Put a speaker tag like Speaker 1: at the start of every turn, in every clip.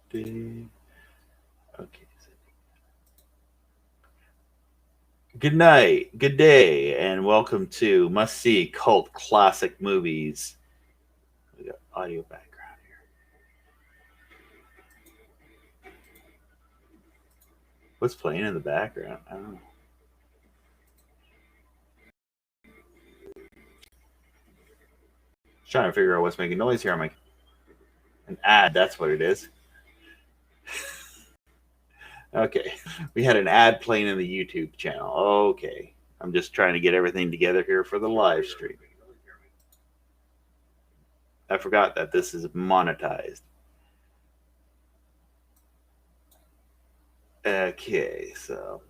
Speaker 1: Okay. Good night, good day, and welcome to Must See Cult Classic Movies. We got audio background here. What's playing in the background? I don't know. Just trying to figure out what's making noise here. I'm like, an ad, that's what it is. Okay, we had an ad playing in the YouTube channel. Okay, I'm just trying to get everything together here for the live stream. I forgot that this is monetized. Okay, so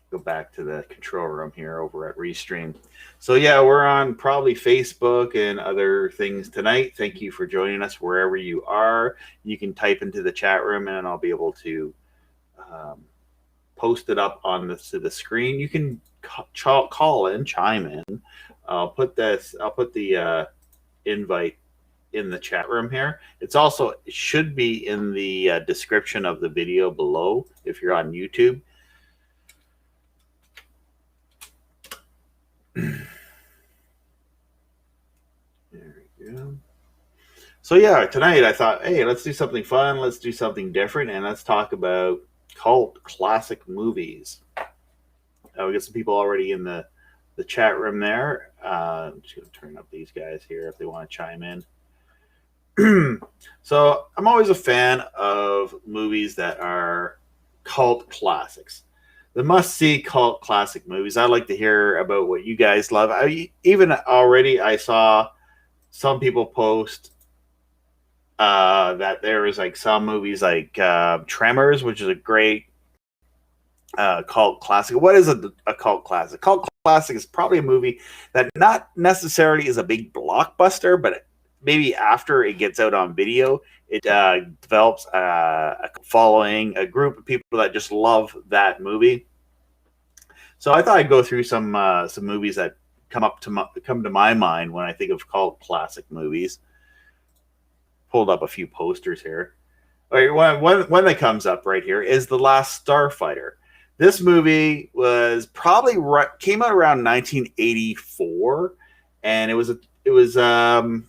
Speaker 1: go back to the control room here over at Restream. So yeah, we're on probably Facebook and other things tonight. Thank you for joining us wherever you are. You can type into the chat room and I'll be able to post it up on to the screen. You can call in, chime in. I'll put the invite in the chat room here. It should be in the description of the video below if you're on YouTube. There we go. So yeah, tonight I thought, hey, let's do something fun. Let's do something different, and let's talk about cult classic movies. We got some people already in the chat room there. I'm just going to turn up these guys here if they want to chime in. So I'm always a fan of movies that are cult classics. The must-see cult classic movies. I'd like to hear about what you guys love. I saw some people post that there was like some movies like Tremors, which is a great cult classic. What is a cult classic? Cult classic is probably a movie that not necessarily is a big blockbuster, but maybe after it gets out on video, it develops a following, a group of people that just love that movie. So I thought I'd go through some movies that come to my mind when I think of cult classic movies. Pulled up a few posters here. All right, one that comes up right here is The Last Starfighter. This movie was probably came out around 1984, and it was a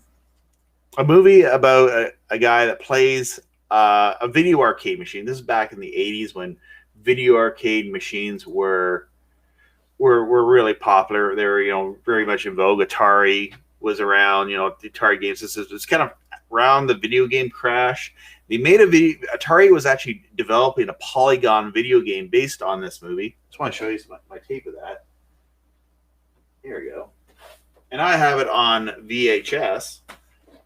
Speaker 1: movie about a guy that plays a video arcade machine. This is back in the 80s when video arcade machines were really popular. They were, very much in vogue. Atari was around, the Atari game system. It's kind of around the video game crash. They made Atari was actually developing a polygon video game based on this movie. Just want to show you my tape of that. Here we go. And I have it on VHS.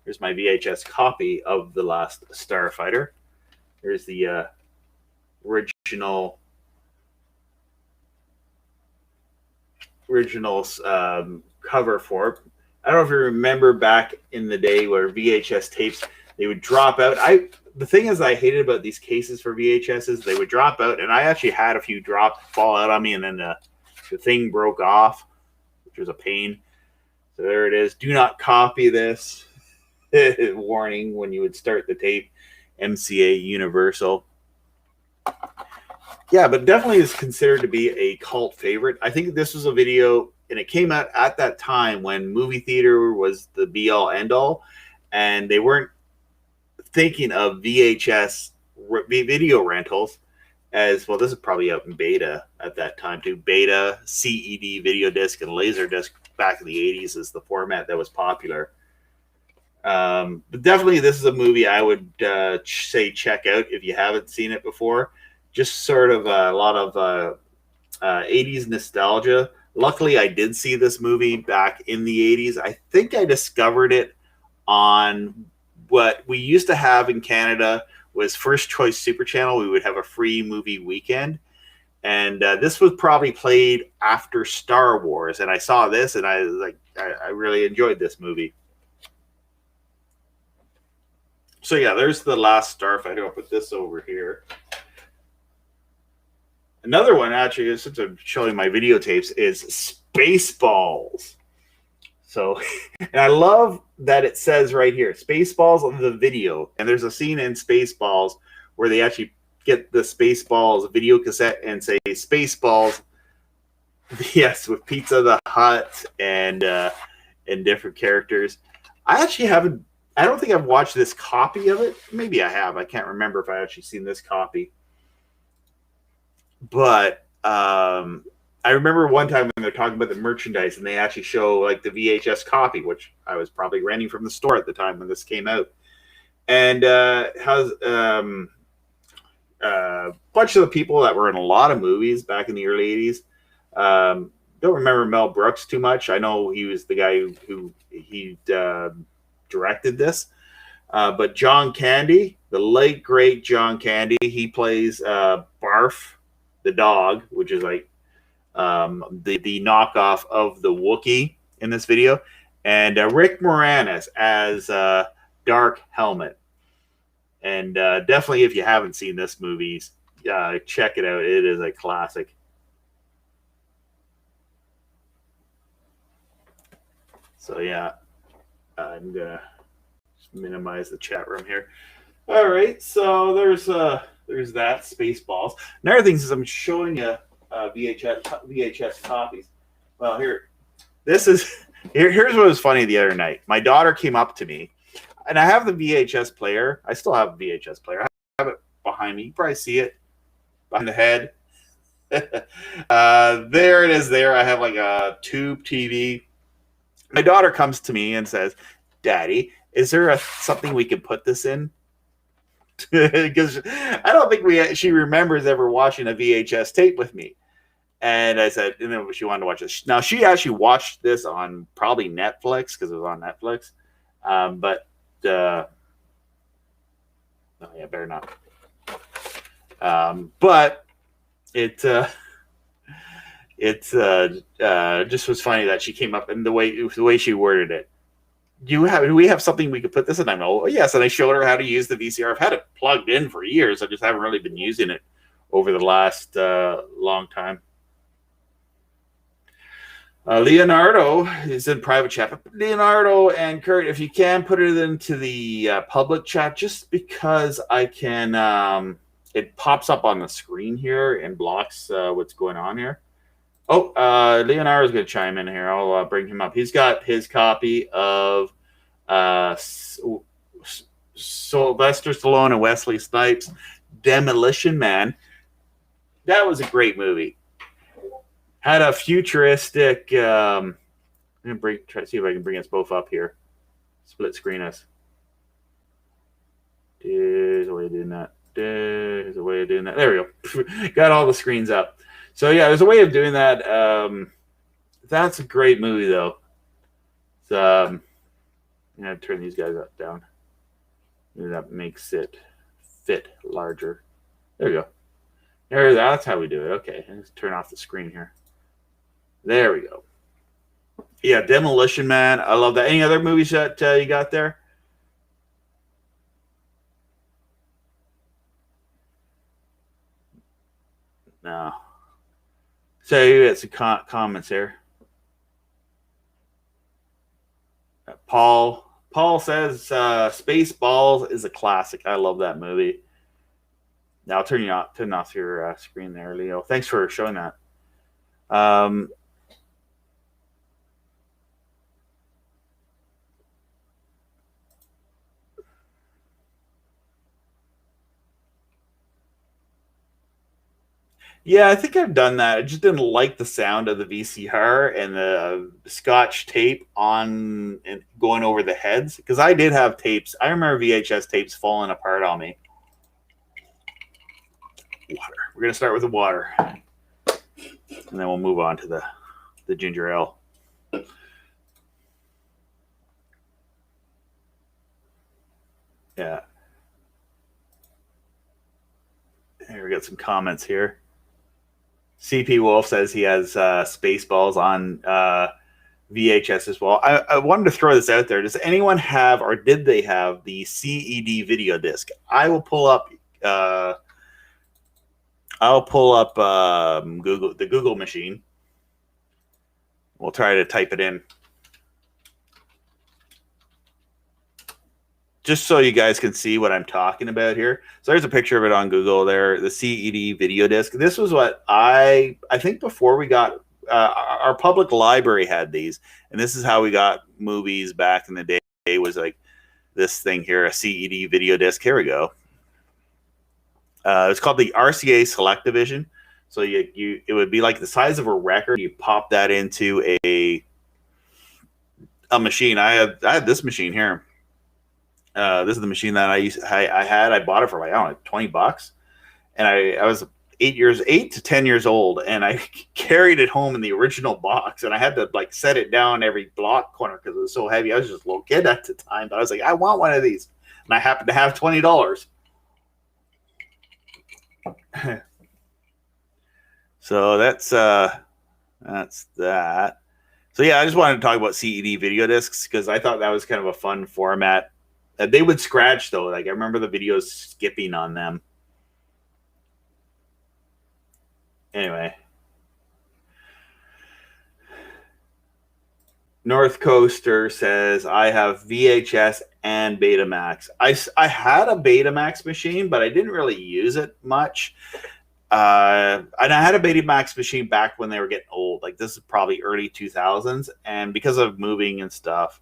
Speaker 1: Here's my VHS copy of The Last Starfighter. Here's the original cover for it. I don't know if you remember back in the day where VHS tapes, they would drop out. The thing is I hated about these cases for VHS is they would drop out, and I actually had a few fall out on me, and then the thing broke off, which was a pain. So there it is. Do not copy this. Warning when you would start the tape. MCA Universal. Yeah, but definitely is considered to be a cult favorite. I think this was a video, and it came out at that time when movie theater was the be-all, end-all, and they weren't thinking of VHS video rentals as, well, this is probably out in beta at that time too. Beta, CED, video disc, and Laserdisc back in the 80s is the format that was popular. But definitely this is a movie I would say check out if you haven't seen it before. Just sort of a lot of 80s nostalgia. Luckily, I did see this movie back in the 80s. I think I discovered it on what we used to have in Canada was First Choice Super Channel. We would have a free movie weekend. And this was probably played after Star Wars. And I saw this, and I was like, I really enjoyed this movie. So yeah, there's The Last Starfighter. I'll put this over here. Another one, actually, since I'm showing my videotapes, is Spaceballs. So, and I love that it says right here, Spaceballs on the video. And there's a scene in Spaceballs where they actually get the Spaceballs video cassette and say Spaceballs, yes, with Pizza the Hut and different characters. I actually haven't, I don't think I've watched this copy of it. Maybe I have. I can't remember if I actually seen this copy. But I remember one time when they're talking about the merchandise and they actually show like the VHS copy, which I was probably renting from the store at the time when this came out. And has a bunch of the people that were in a lot of movies back in the early 80s. Don't remember Mel Brooks too much. I know he was the guy who directed this. But John Candy, the late, great John Candy, he plays Barf, the dog, which is like the knockoff of the Wookiee in this video. And Rick Moranis as Dark Helmet. And definitely, if you haven't seen this movie, check it out. It is a classic. So yeah, I'm gonna just minimize the chat room here. All right, so there's that Spaceballs. Another thing is I'm showing you VHS copies. Well, here's what was funny the other night. My daughter came up to me, and I have the VHS player. I still have a VHS player. I have it behind me. You probably see it behind the head. There it is. There, I have like a tube TV. My daughter comes to me and says, "Daddy, is there something we can put this in?" Because I don't think she remembers ever watching a VHS tape with me. And I said, and then she wanted to watch this. Now, she actually watched this on probably Netflix because it was on Netflix. Oh yeah, better not. But it just was funny that she came up and the way she worded it. Do we have something we could put this in? I'm like, oh yes, and I showed her how to use the VCR. I've had it plugged in for years. I just haven't really been using it over the last long time. Leonardo is in private chat. But Leonardo and Kurt, if you can put it into the public chat, just because I can, it pops up on the screen here and blocks what's going on here. Oh, Leonardo's going to chime in here. I'll bring him up. He's got his copy of Sylvester Stallone and Wesley Snipes' Demolition Man. That was a great movie. Had a futuristic. I'm gonna try to see if I can bring us both up here. Split screen us. There's a way of doing that. There's a way of doing that. There we go. Got all the screens up. So yeah, there's a way of doing that. That's a great movie though. So I'm gonna turn these guys up down. Maybe that makes it fit larger. There we go. That's how we do it. Okay, let's turn off the screen here. There we go. Yeah, Demolition Man. I love that. Any other movies that you got there? No. So you got some comments here. Paul says Spaceballs is a classic. I love that movie. Now I'll turn off your screen there, Leo. Thanks for showing that. Yeah, I think I've done that. I just didn't like the sound of the VCR and the Scotch tape on and going over the heads because I did have tapes. I remember VHS tapes falling apart on me. Water. We're gonna start with the water, and then we'll move on to the ginger ale. Yeah. Here we got some comments here. CP Wolf says he has Spaceballs on VHS as well. I wanted to throw this out there. Does anyone have, or did they have, the CED video disc? I will pull up. I'll pull up the Google machine. We'll try to type it in. just so you guys can see what I'm talking about here. So there's a picture of it on Google there, the CED video disc. This was what I think before we got, our public library had these, and this is how we got movies back in the day. It was like this thing here, a CED video disc. Here we go. It's called the RCA Select Division. So it would be like the size of a record. You pop that into a machine. I had this machine here. This is the machine that I had. I bought it for like, I don't know, $20, and I was 8 to 10 years old, and I carried it home in the original box, and I had to like set it down every block corner because it was so heavy. I was just a little kid at the time, but I was like, I want one of these, and I happened to have $20. So that's that. So yeah, I just wanted to talk about CED video discs because I thought that was kind of a fun format. They would scratch though. Like I remember the videos skipping on them. Anyway, North Coaster says I have VHS and Betamax. I had a Betamax machine, but I didn't really use it much. And I had a Betamax machine back when they were getting old. Like this is probably early 2000s, and because of moving and stuff.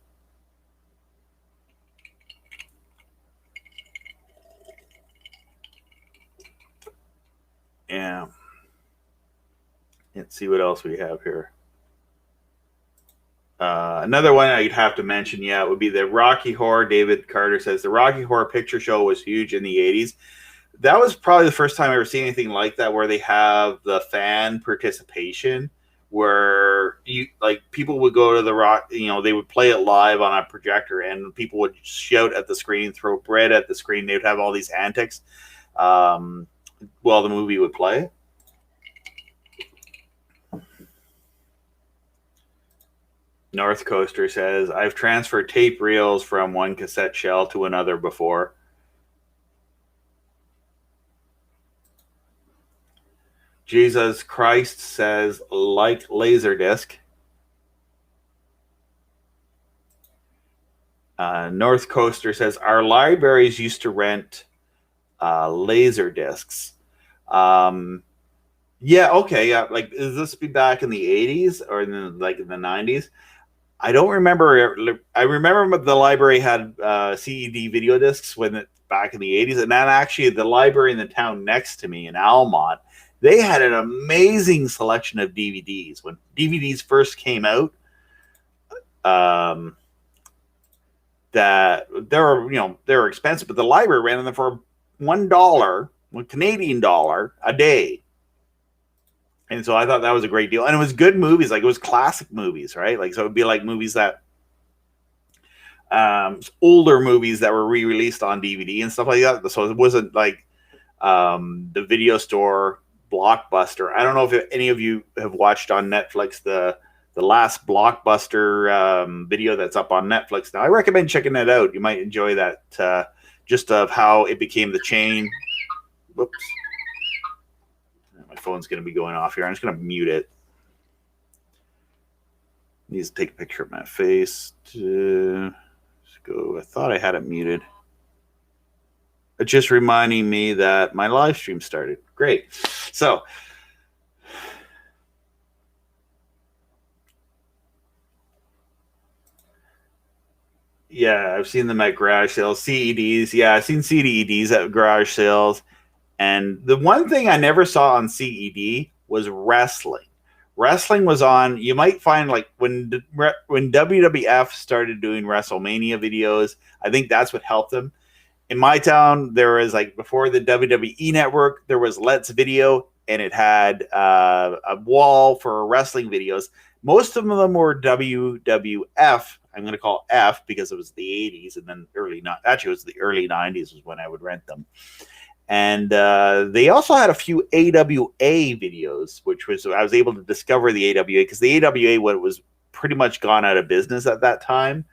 Speaker 1: Yeah. Let's see what else we have here. Another one I'd have to mention, would be the Rocky Horror. David Carter says the Rocky Horror Picture Show was huge in the 80s. That was probably the first time I ever seen anything like that, where they have the fan participation, where people would go to the rock, they would play it live on a projector, and people would shout at the screen, throw bread at the screen. They would have all these antics while the movie would play. North Coaster says, I've transferred tape reels from one cassette shell to another before. Jesus Christ says, like Laserdisc. North Coaster says, our libraries used to rent laser discs. Yeah, okay, yeah. Like, is this be back in the 80s or in the 90s? I don't remember. I remember the library had CED video discs back in the 80s, and then actually the library in the town next to me in Almont, they had an amazing selection of DVDs. When DVDs first came out, that they were expensive, but the library ran them for $1, Canadian dollar a day. And so I thought that was a great deal. And it was good movies. Like it was classic movies, right? Like, so it'd be like movies that, older movies that were re-released on DVD and stuff like that. So it wasn't like the video store Blockbuster. I don't know if any of you have watched on Netflix the last Blockbuster video that's up on Netflix. Now I recommend checking that out. You might enjoy that, just of how it became the chain. Whoops. My phone's going to be going off here. I'm just going to mute it. Needs to take a picture of my face. Let's go. I thought I had it muted. It's just reminding me that my live stream started. Great. So, yeah, I've seen them at garage sales. CEDs. Yeah, I've seen CEDs at garage sales. And the one thing I never saw on CED was wrestling. Wrestling was on. You might find like when WWF started doing WrestleMania videos, I think that's what helped them. In my town, there was like before the WWE network, there was Let's Video, and it had a wall for wrestling videos. Most of them were WWF. I'm going to call F because it was the 80s, and then it was the early 90s was when I would rent them. And they also had a few AWA videos, which was I was able to discover the AWA because the AWA was pretty much gone out of business at that time,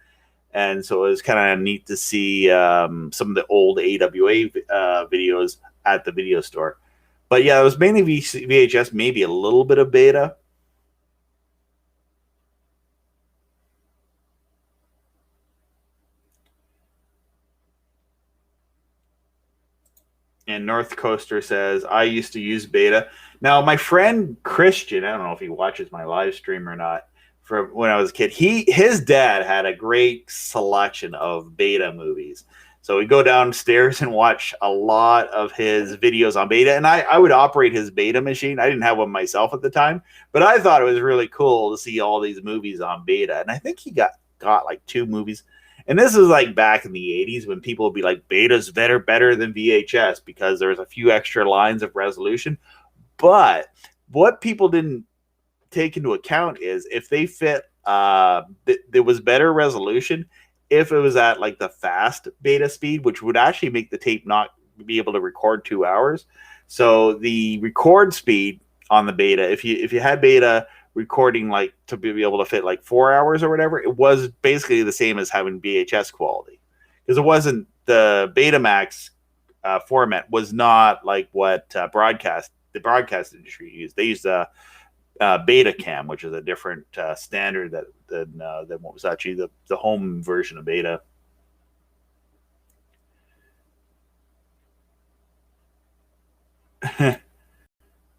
Speaker 1: and so it was kind of neat to see some of the old AWA videos at the video store. But yeah, it was mainly VHS, maybe a little bit of beta. And North Coaster says, I used to use beta. Now, my friend Christian, I don't know if he watches my live stream or not, from when I was a kid, his dad had a great selection of beta movies. So we go downstairs and watch a lot of his videos on beta. And I would operate his beta machine. I didn't have one myself at the time, but I thought it was really cool to see all these movies on beta. And I think he got like 2 movies. And this is like back in the 80s when people would be like, beta's better than VHS because there's a few extra lines of resolution. But what people didn't take into account is if they fit, there was better resolution if it was at like the fast beta speed, which would actually make the tape not be able to record 2 hours. So the record speed on the beta, if you had beta recording like to be able to fit like 4 hours or whatever, it was basically the same as having VHS quality, because it wasn't the Betamax format was not like what the broadcast industry used. They used Betacam, which is a different standard than what was actually the home version of beta.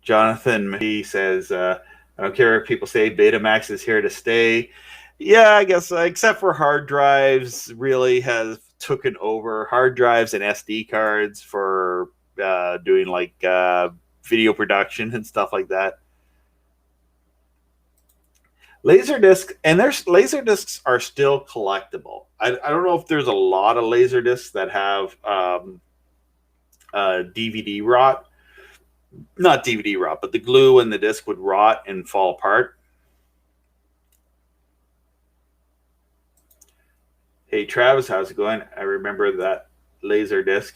Speaker 1: Jonathan, he says, I don't care if people say Betamax is here to stay. Yeah, I guess except for hard drives, really has taken over. Hard drives and SD cards for doing like video production and stuff like that. Laserdisc, and there's laserdiscs are still collectible. I don't know if there's a lot of laserdiscs that have DVD rot. Not DVD rot, but the glue and the disc would rot and fall apart. Hey Travis, how's it going? I remember that Laserdisc.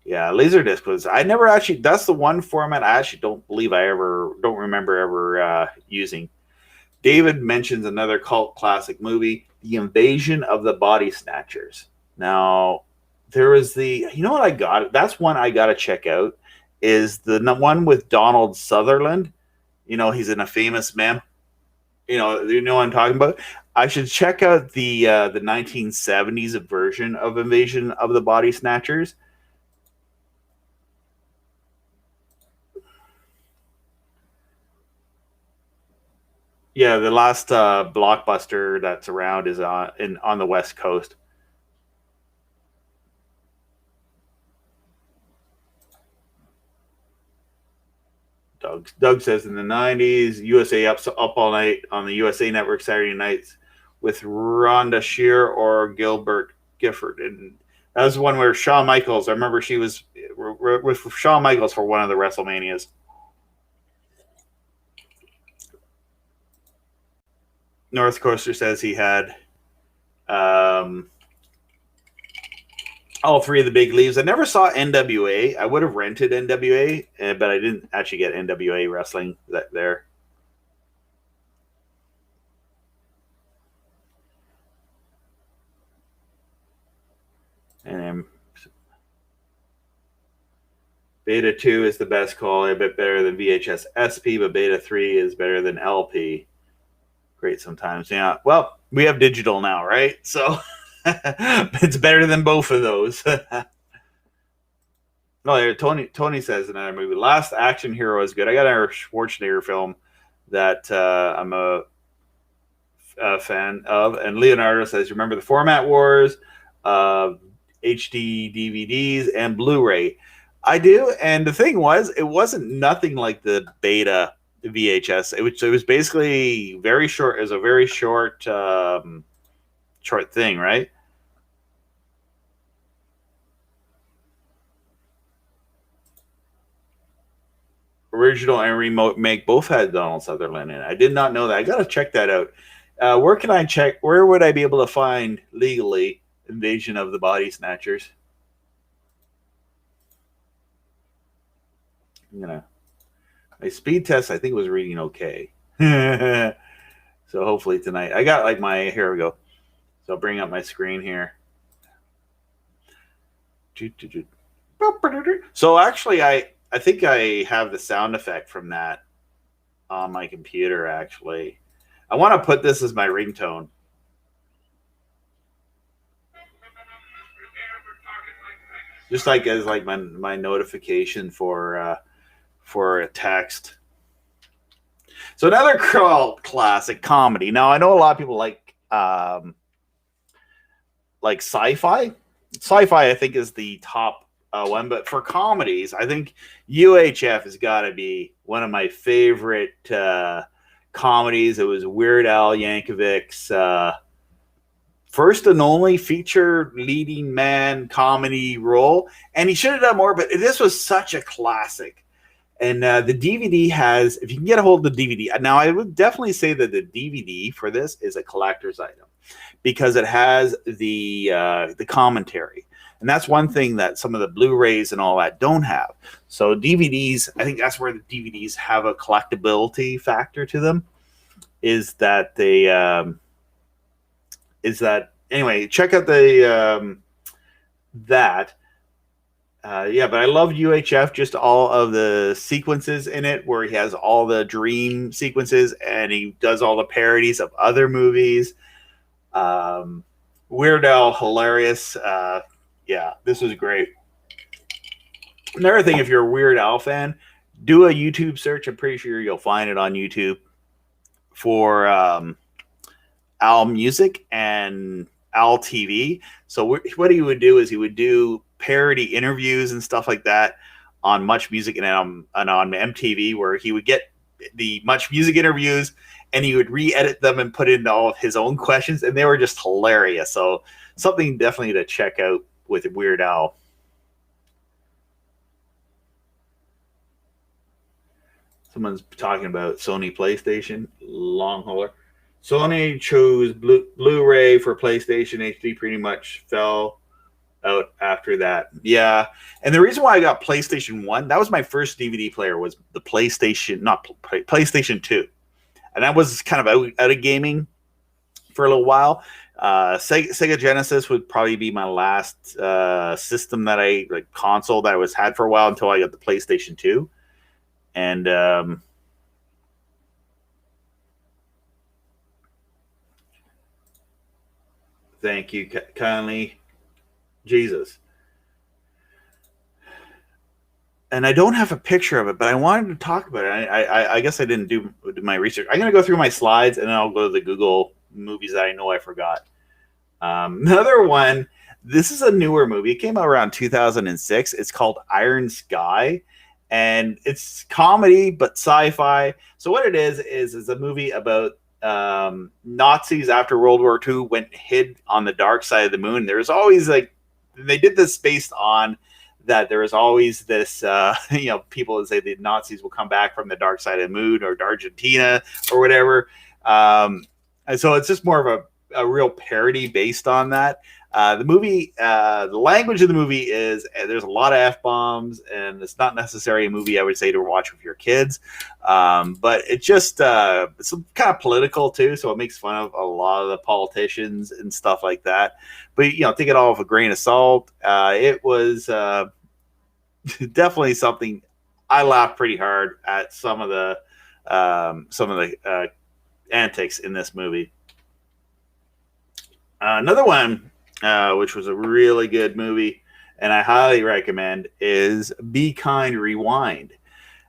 Speaker 1: Yeah, Laserdisc was. I never actually. That's the one format I actually don't remember ever using. David mentions another cult classic movie, The Invasion of the Body Snatchers. Now, there is you know what I got? That's one I got to check out. Is the one with Donald Sutherland? You know, he's in a famous meme. You know what I'm talking about? I should check out the 1970s version of Invasion of the Body Snatchers. Yeah, the last blockbuster that's around is on the West Coast. Doug says in the 90s, USA up all night on the USA Network Saturday nights with Rhonda Shear or Gilbert Gifford. And that was one where Shawn Michaels, I remember she was with Shawn Michaels for one of the WrestleManias. North Coaster says he had all 3 of the big leaves. I never saw NWA. I would have rented NWA, but I didn't actually get NWA wrestling there. And Beta 2 is the best call, a bit better than VHS SP, but Beta 3 is better than LP. Great sometimes. Yeah. Well, we have digital now, right? So it's better than both of those. No, Tony says in another movie, Last Action Hero is good. I got another Schwarzenegger film that I'm a fan of. And Leonardo says, remember the Format Wars, HD DVDs, and Blu-ray? I do. And the thing was, it wasn't nothing like the beta VHS. It was basically very short. It was a very short thing, right? Original and remake both had Donald Sutherland in it. I did not know that. I got to check that out. Where can I check? Where would I be able to find legally Invasion of the Body Snatchers? My speed test, I think, was reading okay. So hopefully tonight. I got here we go. So I'll bring up my screen here. So actually, I think I have the sound effect from that on my computer, actually. I want to put this as my ringtone. just like as like my notification for a text. So another cult classic comedy. Now I know a lot of people like sci-fi. Sci-fi, I think, is the top one, but for comedies, I think UHF has got to be one of my favorite comedies. It was Weird Al Yankovic's first and only feature leading man comedy role, and he should have done more, but this was such a classic. And the DVD has, if you can get a hold of the DVD, now I would definitely say that the DVD for this is a collector's item because it has the commentary. And that's one thing that some of the Blu-rays and all that don't have. So DVDs, I think that's where the DVDs have a collectability factor to them, is that they, anyway, check out the, that. Yeah, but I love UHF, just all of the sequences in it where he has all the dream sequences and he does all the parodies of other movies. Weird Al, hilarious. Yeah, this was great. Another thing, if you're a Weird Al fan, do a YouTube search. I'm pretty sure you'll find it on YouTube for Al Music and Al TV. So what he would do is he would do parody interviews and stuff like that on Much Music and on MTV, where he would get the Much Music interviews and he would re-edit them and put in all of his own questions, and they were just hilarious. So something definitely to check out with Weird Al. Someone's talking about Sony PlayStation long hauler. Sony chose Blu-ray for PlayStation. HD pretty much fell out after that. Yeah. And the reason why I got PlayStation 1, that was my first DVD player, was the PlayStation, not PlayStation 2. And that was kind of out of gaming for a little while. Sega Genesis would probably be my last system that console that I had for a while until I got the PlayStation 2. And thank you kindly, Jesus. And I don't have a picture of it, but I wanted to talk about it. I guess I didn't do my research. I'm going to go through my slides, and then I'll go to the Google movies that I know I forgot. Another one, this is a newer movie. It came out around 2006. It's called Iron Sky, and it's comedy, but sci-fi. So what it is a movie about Nazis after World War II went hid on the dark side of the moon. There's always they did this based on that there is always this, people that say the Nazis will come back from the dark side of the moon or Argentina or whatever. And so it's just more of a real parody based on that. The movie, the language of the movie is, there's a lot of F-bombs, and it's not necessarily a movie I would say to watch with your kids. But it's just, it's kind of political too. So it makes fun of a lot of the politicians and stuff like that. But, take it all with a grain of salt. It was definitely something I laughed pretty hard at some of the antics in this movie. Another one, which was a really good movie, and I highly recommend, is Be Kind, Rewind.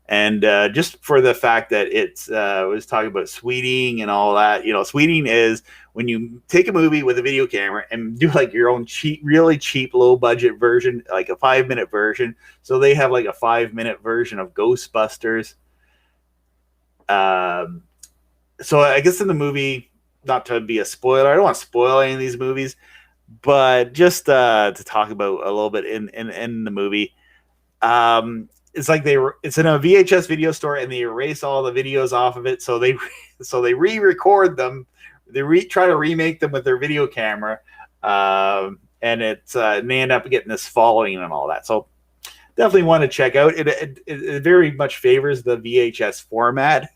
Speaker 1: And just for the fact that it was talking about sweeting and all that, sweeting is when you take a movie with a video camera and do your own really cheap, low budget version, like a 5-minute version. So they have a 5-minute version of Ghostbusters. So I guess in the movie, not to be a spoiler, I don't want to spoil any of these movies, but just to talk about a little bit in the movie, it's it's in a VHS video store, and they erase all the videos off of it. So they re-record them. They try to remake them with their video camera, and they end up getting this following and all that. So definitely want to check out. It very much favors the VHS format.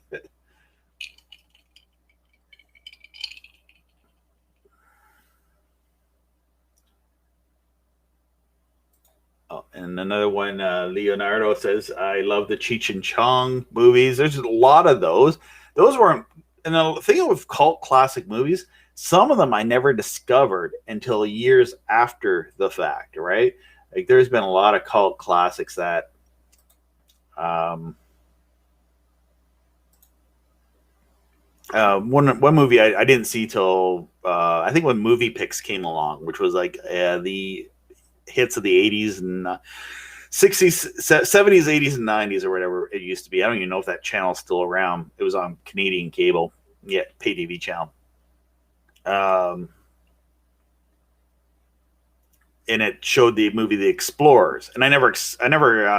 Speaker 1: Oh, and another one, Leonardo says, I love the Cheech and Chong movies. There's a lot of those. Those weren't, and the thing with cult classic movies, some of them I never discovered until years after the fact, right? Like, there's been a lot of cult classics that, one movie I didn't see till I think when Movie Picks came along, which was like the hits of the 80s and 60s, 70s, 80s, and 90s, or whatever it used to be. I don't even know if that channel's still around. It was on Canadian cable, yeah, pay TV channel. And it showed the movie The Explorers, and I never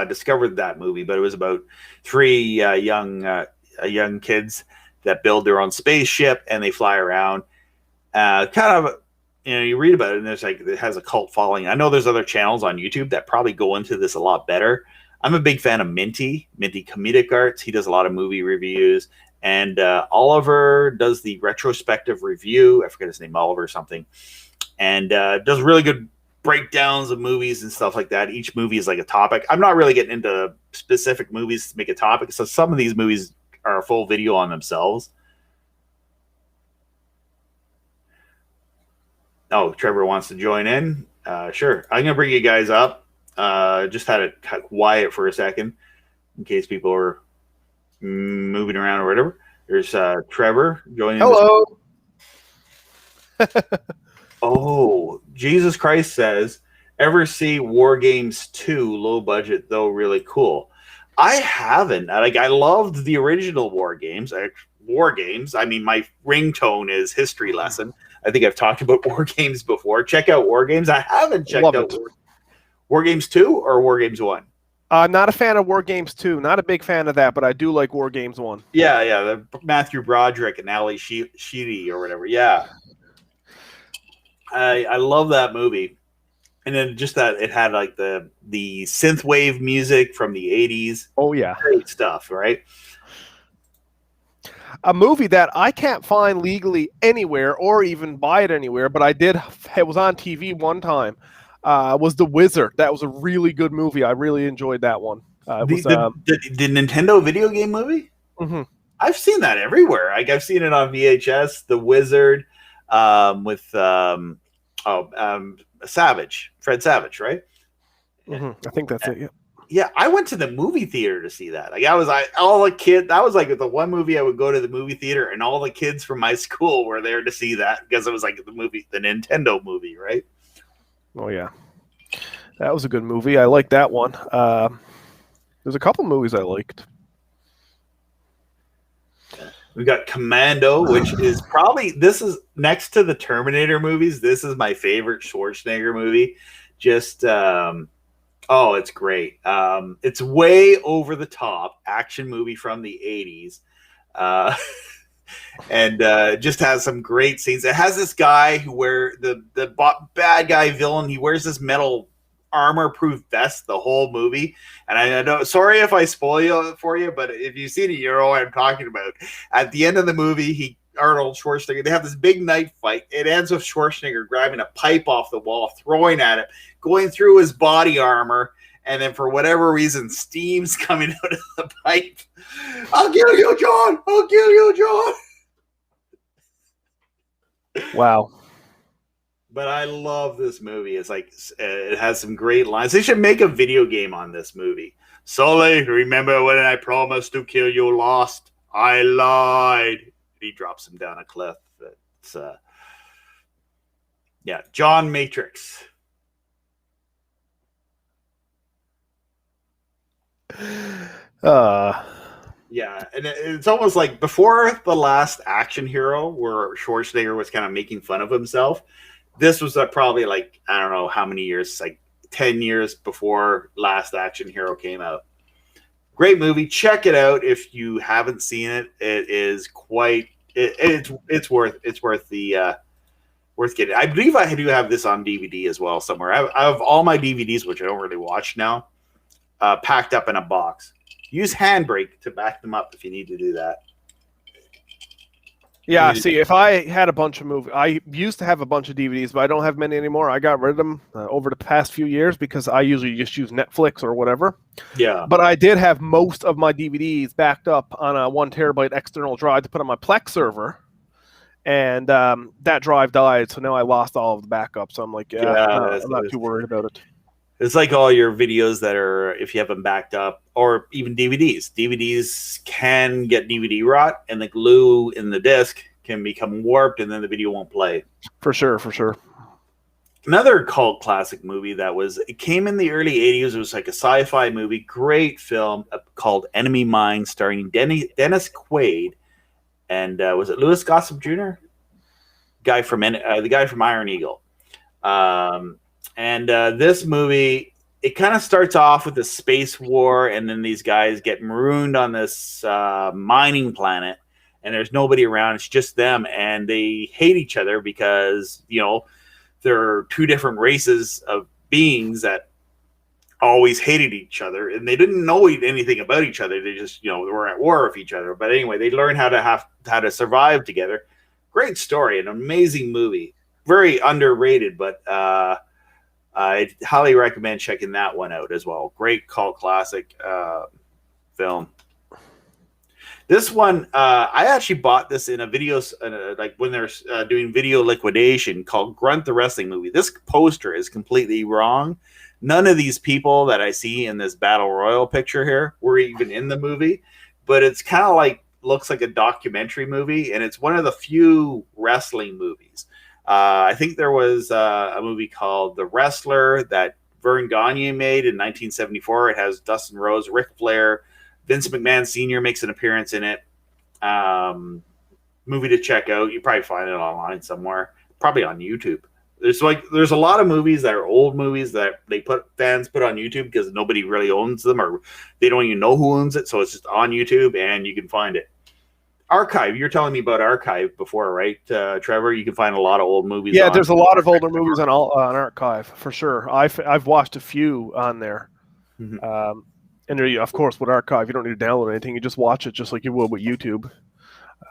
Speaker 1: discovered that movie, but it was about three young kids that build their own spaceship and they fly around. Kind of, you read about it and there's like, it has a cult following. I know there's other channels on YouTube that probably go into this a lot better. I'm a big fan of Minty Comedic Arts. He does a lot of movie reviews, and Oliver does the retrospective review. I forget his name, Oliver something, and does really good breakdowns of movies and stuff like that. Each movie is like a topic. I'm not really getting into specific movies to make a topic, so some of these movies are a full video on themselves. Oh, Trevor wants to join in. Sure. I'm going to bring you guys up. Just had it quiet for a second in case people are moving around or whatever. There's Trevor joining.
Speaker 2: Hello.
Speaker 1: Oh, Jesus Christ says, ever see War Games 2, low budget, though really cool? I haven't. Like, I loved the original War Games. I mean, my ringtone is History Lesson. I think I've talked about War Games before. Check out War Games. I haven't checked out War Games 2 or War Games 1.
Speaker 2: I'm not a fan of War Games 2. Not a big fan of that, but I do like War Games 1.
Speaker 1: Yeah. The Matthew Broderick and Ali Sheedy or whatever. Yeah. I love that movie. And then just that it had like the synthwave music from the 80s.
Speaker 2: Oh, yeah.
Speaker 1: Great stuff, right?
Speaker 2: A movie that I can't find legally anywhere or even buy it anywhere, but it was on TV one time, was The Wizard. That was a really good movie. I really enjoyed that one.
Speaker 1: The Nintendo video game movie?
Speaker 2: Mm-hmm.
Speaker 1: I've seen that everywhere. Like, I've seen it on VHS, The Wizard, with Savage, Fred Savage, right?
Speaker 2: Mm-hmm. I think that's it. Yeah.
Speaker 1: Yeah, I went to the movie theater to see that. Like, all the kids. That was like the one movie I would go to the movie theater, and all the kids from my school were there to see that because it was like the Nintendo movie, right?
Speaker 2: Oh yeah, that was a good movie. I liked that one. There's a couple movies I liked.
Speaker 1: We got Commando, which is this is next to the Terminator movies. This is my favorite Schwarzenegger movie. Just it's great. It's way over the top action movie from the 80s. And just has some great scenes. It has this guy who the bad guy villain, he wears this metal armor-proof vest the whole movie. And I know, sorry if I spoil it for you, but if you've seen it, you know what I'm talking about. At the end of the movie, Arnold Schwarzenegger, they have this big knife fight. It ends with Schwarzenegger grabbing a pipe off the wall, throwing at it, going through his body armor, and then for whatever reason, steam's coming out of the pipe. I'll kill you, John! I'll kill you, John!
Speaker 2: Wow.
Speaker 1: But I love this movie. It's like, it has some great lines. They should make a video game on this movie. Sully, remember when I promised to kill you last? I lied. He drops him down a cliff. It's John Matrix. Yeah, and it's almost like before the last action hero, where Schwarzenegger was kind of making fun of himself. This was probably like, I don't know how many years, like 10 years before Last Action Hero came out. Great movie. Check it out if you haven't seen it. It is quite. It's worth getting. I believe I do have this on DVD as well somewhere. I have all my DVDs, which I don't really watch now, packed up in a box. Use Handbrake to back them up if you need to do that.
Speaker 2: Yeah, see, if I had a bunch of movies, I used to have a bunch of DVDs, but I don't have many anymore. I got rid of them over the past few years because I usually just use Netflix or whatever.
Speaker 1: Yeah.
Speaker 2: But I did have most of my DVDs backed up on a 1 terabyte external drive to put on my Plex server. And that drive died, so now I lost all of the backup. So I'm like, I'm not too worried about it.
Speaker 1: It's like all your videos that are, if you have them backed up, or even DVDs. DVDs can get DVD rot, and the glue in the disc can become warped, and then the video won't play.
Speaker 2: For sure, for sure.
Speaker 1: Another cult classic movie it came in the early 80s. It was like a sci-fi movie, great film called Enemy Mine, starring Dennis Quaid, and was it Louis Gossett Jr.? The guy from Iron Eagle. This movie, it kind of starts off with a space war, and then these guys get marooned on this mining planet, and there's nobody around. It's just them, and they hate each other because, there are two different races of beings that always hated each other, and they didn't know anything about each other. They just, they were at war with each other. But anyway, they learn how to survive together. Great story, an amazing movie. Very underrated, but I highly recommend checking that one out as well. Great cult classic film. This one, I actually bought this in a video, like when they're doing video liquidation, called Grunt the Wrestling Movie. This poster is completely wrong. None of these people that I see in this Battle Royal picture here were even in the movie, but it's kind of like, looks like a documentary movie, and it's one of the few wrestling movies. I think there was a movie called The Wrestler that Vern Gagne made in 1974. It has Dustin Rhodes, Ric Flair, Vince McMahon Sr. makes an appearance in it. Movie to check out. You probably find it online somewhere, probably on YouTube. There's a lot of movies that are old movies that fans put on YouTube because nobody really owns them, or they don't even know who owns it. So it's just on YouTube, and you can find it. Archive. You're telling me about Archive before, right, Trevor? You can find a lot of old movies.
Speaker 2: Yeah, there's a lot of older movies on Archive for sure. I've watched a few on there. Mm-hmm. And there, of course, with Archive, you don't need to download anything. You just watch it just like you would with YouTube.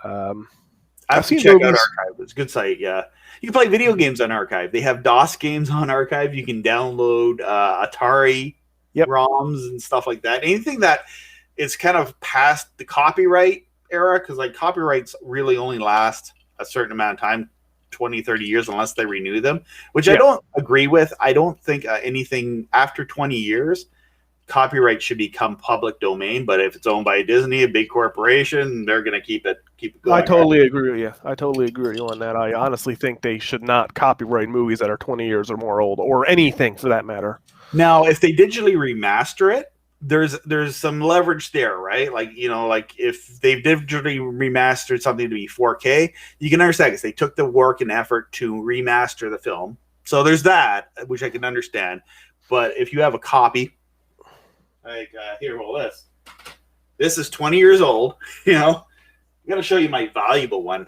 Speaker 1: I've seen check out Archive. It's a good site, yeah. You can play video games on Archive. They have DOS games on Archive. You can download Atari ROMs and stuff like that. Anything that is kind of past the copyright era, because like copyrights really only last a certain amount of time, 20, 30 years, unless they renew them, which I don't agree with. I don't think anything after 20 years, copyright should become public domain. But if it's owned by Disney, a big corporation, they're going to keep it going.
Speaker 2: I totally agree with you. I totally agree with you on that. I honestly think they should not copyright movies that are 20 years or more old, or anything for that matter.
Speaker 1: Now, if they digitally remaster it, there's some leverage there, right? Like, like if they've digitally remastered something to be 4K, you can understand because they took the work and effort to remaster the film. So there's that, which I can understand. But if you have a copy, like here, well, this is 20 years old. I'm gonna show you my valuable one.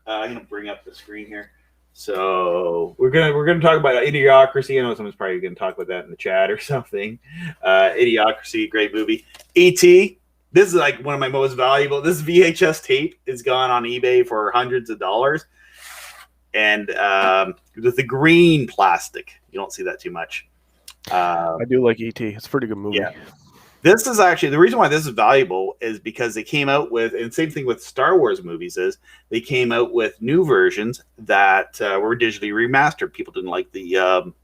Speaker 1: I'm gonna bring up the screen here. So we're gonna talk about Idiocracy. I know someone's probably gonna talk about that in the chat or something. Idiocracy, great movie. E.T. This is like one of my most valuable. This VHS tape is gone on eBay for hundreds of dollars, and with the green plastic, you don't see that too much.
Speaker 2: I do like E.T. It's a pretty good movie.
Speaker 1: Yeah. This is actually the reason why this is valuable is because they came out with, and same thing with Star Wars movies, is they came out with new versions that were digitally remastered. People didn't like I'm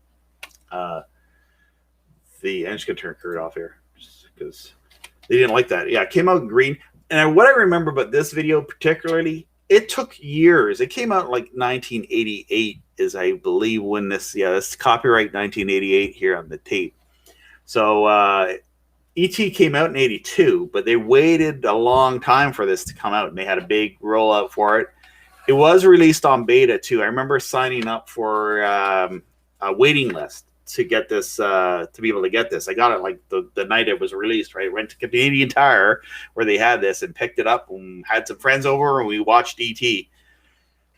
Speaker 1: just gonna turn Kurt off here because they didn't like that. Yeah, it came out in green. And what I remember about this video particularly, it took years. It came out like 1988 is, I believe, when this copyright 1988 here on the tape. So E.T. came out in 82, but they waited a long time for this to come out, and they had a big rollout for it. It was released on beta, too. I remember signing up for a waiting list to get this, to be able to get this. I got it like the night it was released, right? Went to Canadian Tire where they had this and picked it up and had some friends over, and we watched E.T.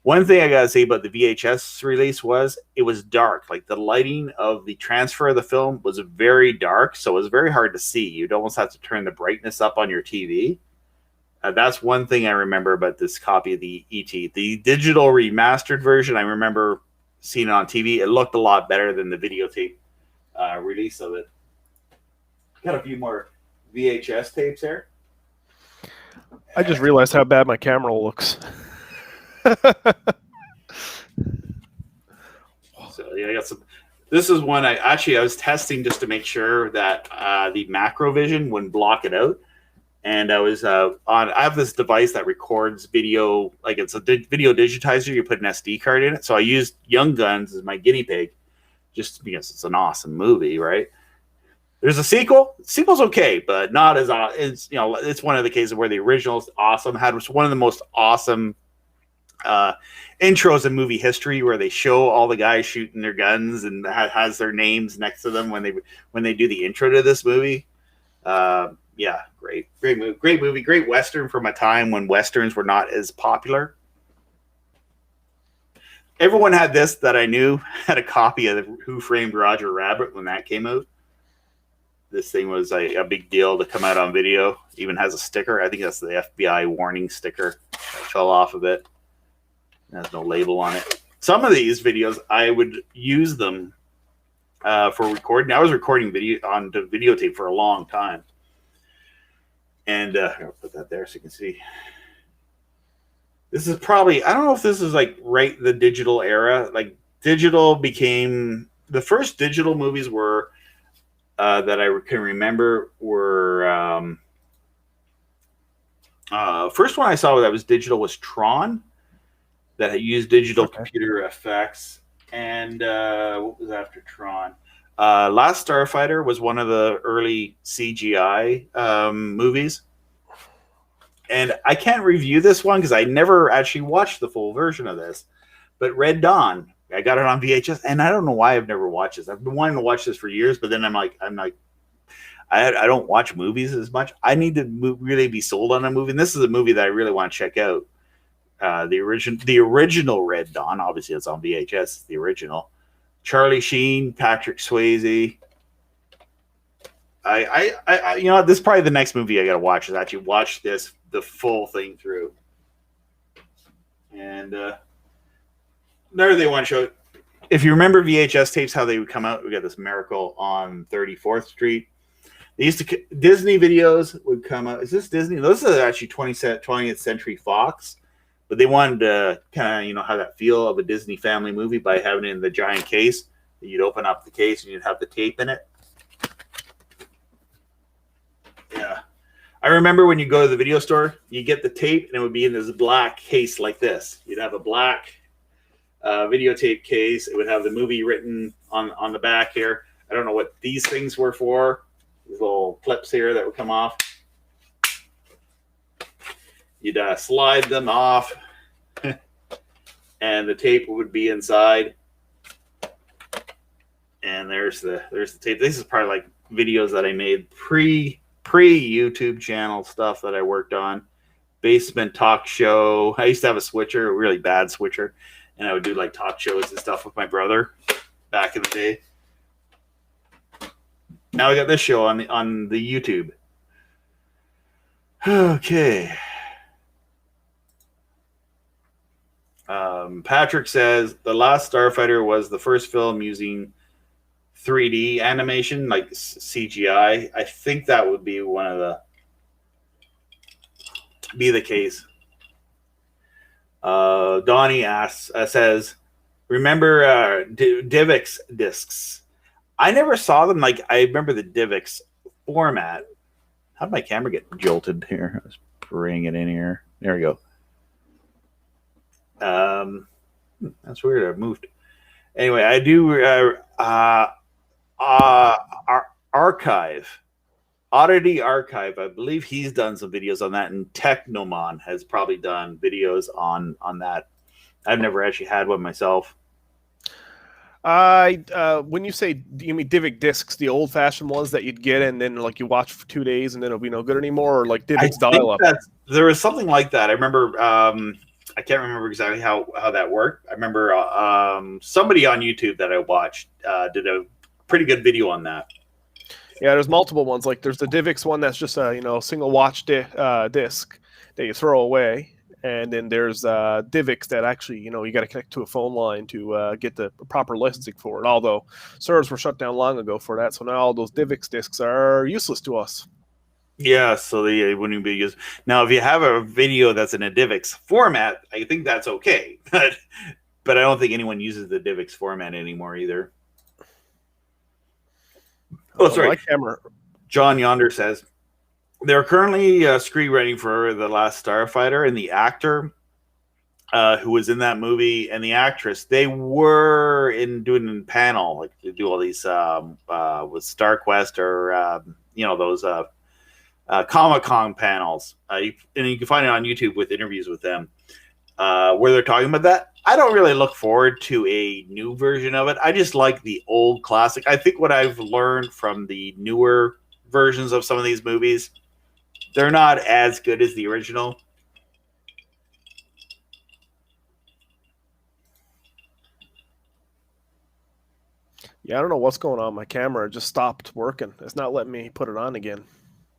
Speaker 1: One thing I got to say about the VHS release was it was dark. Like the lighting of the transfer of the film was very dark, so it was very hard to see. You'd almost have to turn the brightness up on your TV. That's one thing I remember about this copy of the ET. The digital remastered version, I remember seeing it on TV. It looked a lot better than the videotape release of it. Got a few more VHS tapes here.
Speaker 2: I just realized how bad my camera looks.
Speaker 1: So yeah, I got some. This is one I was testing just to make sure that the macro vision wouldn't block it out. And I was I have this device that records video, like it's a video digitizer. You put an SD card in it. So I used Young Guns as my guinea pig, just because it's an awesome movie, right? There's a sequel. The sequel's okay, but not as it's it's one of the cases where the original's awesome. Was one of the most awesome intros in movie history, where they show all the guys shooting their guns and has their names next to them when they do the intro to this movie. Yeah, great movie, great Western from a time when Westerns were not as popular. Everyone had this that I knew had a copy of Who Framed Roger Rabbit when that came out. This thing was a big deal to come out on video. Even has a sticker. I think that's the FBI warning sticker that fell off of it. It has no label on it. Some of these videos, I would use them for recording. I was recording video on the videotape for a long time. And I'll put that there so you can see. This is probably, I don't know if this is like right the digital era. Like digital became, the first digital movies were, that I can remember were, first one I saw that was digital was Tron, that had used digital computer effects. And what was after Tron? Last Starfighter was one of the early CGI movies. And I can't review this one because I never actually watched the full version of this. But Red Dawn, I got it on VHS, and I don't know why I've never watched this. I've been wanting to watch this for years, but then I'm like, I don't watch movies as much. I need to really be sold on a movie. And this is a movie that I really want to check out. The original Red Dawn, obviously it's on VHS. It's the original. Charlie Sheen, Patrick Swayze. I you know, this is probably the next movie I got to watch, is actually watch the full thing through. And there they want to show. If you remember VHS tapes, how they would come out, we got this Miracle on 34th Street. They used to, Disney videos would come out. Is this Disney? Those are actually 20th Century Fox. But they wanted to kind of, have that feel of a Disney family movie by having it in the giant case. You'd open up the case and you'd have the tape in it. Yeah. I remember when you go to the video store, you get the tape and it would be in this black case like this. You'd have a black videotape case. It would have the movie written on the back here. I don't know what these things were for. These little clips here that would come off. You'd slide them off, and the tape would be inside. And there's the tape. This is probably like videos that I made pre YouTube channel stuff that I worked on. Basement talk show. I used to have a switcher, a really bad switcher, and I would do like talk shows and stuff with my brother back in the day. Now I got this show on the YouTube. Okay. Patrick says The Last Starfighter was the first film using 3D animation, like CGI. I think that would be be the case. Donnie says, remember DivX discs? I never saw them. Like, I remember the DivX format. How did my camera get jolted here? Let's bring it in here. There we go. That's weird. I moved. Anyway, I do Archive, Oddity Archive. I believe he's done some videos on that, and Technomon has probably done videos on that. I've never actually had one myself.
Speaker 2: When you say, do you mean Divic discs, the old-fashioned ones that you'd get and then like you watch for 2 days and then it'll be no good anymore, or like Divic's dial-up?
Speaker 1: There was something like that. I remember. I can't remember exactly how that worked. I remember somebody on YouTube that I watched did a pretty good video on that.
Speaker 2: Yeah, there's multiple ones. Like there's the Divix one that's just a single watch disc that you throw away, and then there's Divix that actually you got to connect to a phone line to get the proper licensing for it. Although servers were shut down long ago for that, so now all those Divix discs are useless to us.
Speaker 1: Yeah, so they wouldn't be used. Now, if you have a video that's in a DivX format, I think that's okay. But I don't think anyone uses the DivX format anymore either. Oh,
Speaker 2: My
Speaker 1: sorry.
Speaker 2: camera.
Speaker 1: John Yonder says they're currently screenwriting for The Last Starfighter, and the actor who was in that movie and the actress, they were doing a panel, like they do all these with StarQuest or those Comic-Con panels. And you can find it on YouTube with interviews with them where they're talking about that. I don't really look forward to a new version of it. I just like the old classic. I think what I've learned from the newer versions of some of these movies, they're not as good as the original.
Speaker 2: Yeah, I don't know what's going on. My camera just stopped working. It's not letting me put it on again.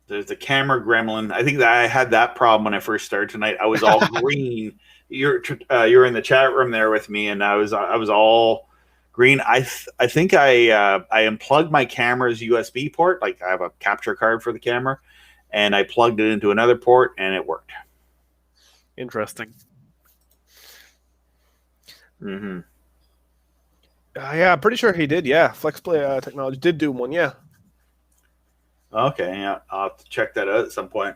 Speaker 1: There's a camera gremlin. I think that I had that problem when I first started tonight. I was all green. You're in the chat room there with me, and I was all green. I think I unplugged my camera's USB port. Like I have a capture card for the camera, and I plugged it into another port, and it worked.
Speaker 2: Interesting.
Speaker 1: Mm-hmm.
Speaker 2: Yeah, I'm pretty sure he did. Yeah, FlexPlay Technology did do one. Yeah.
Speaker 1: Okay, yeah, I'll have to check that out at some point.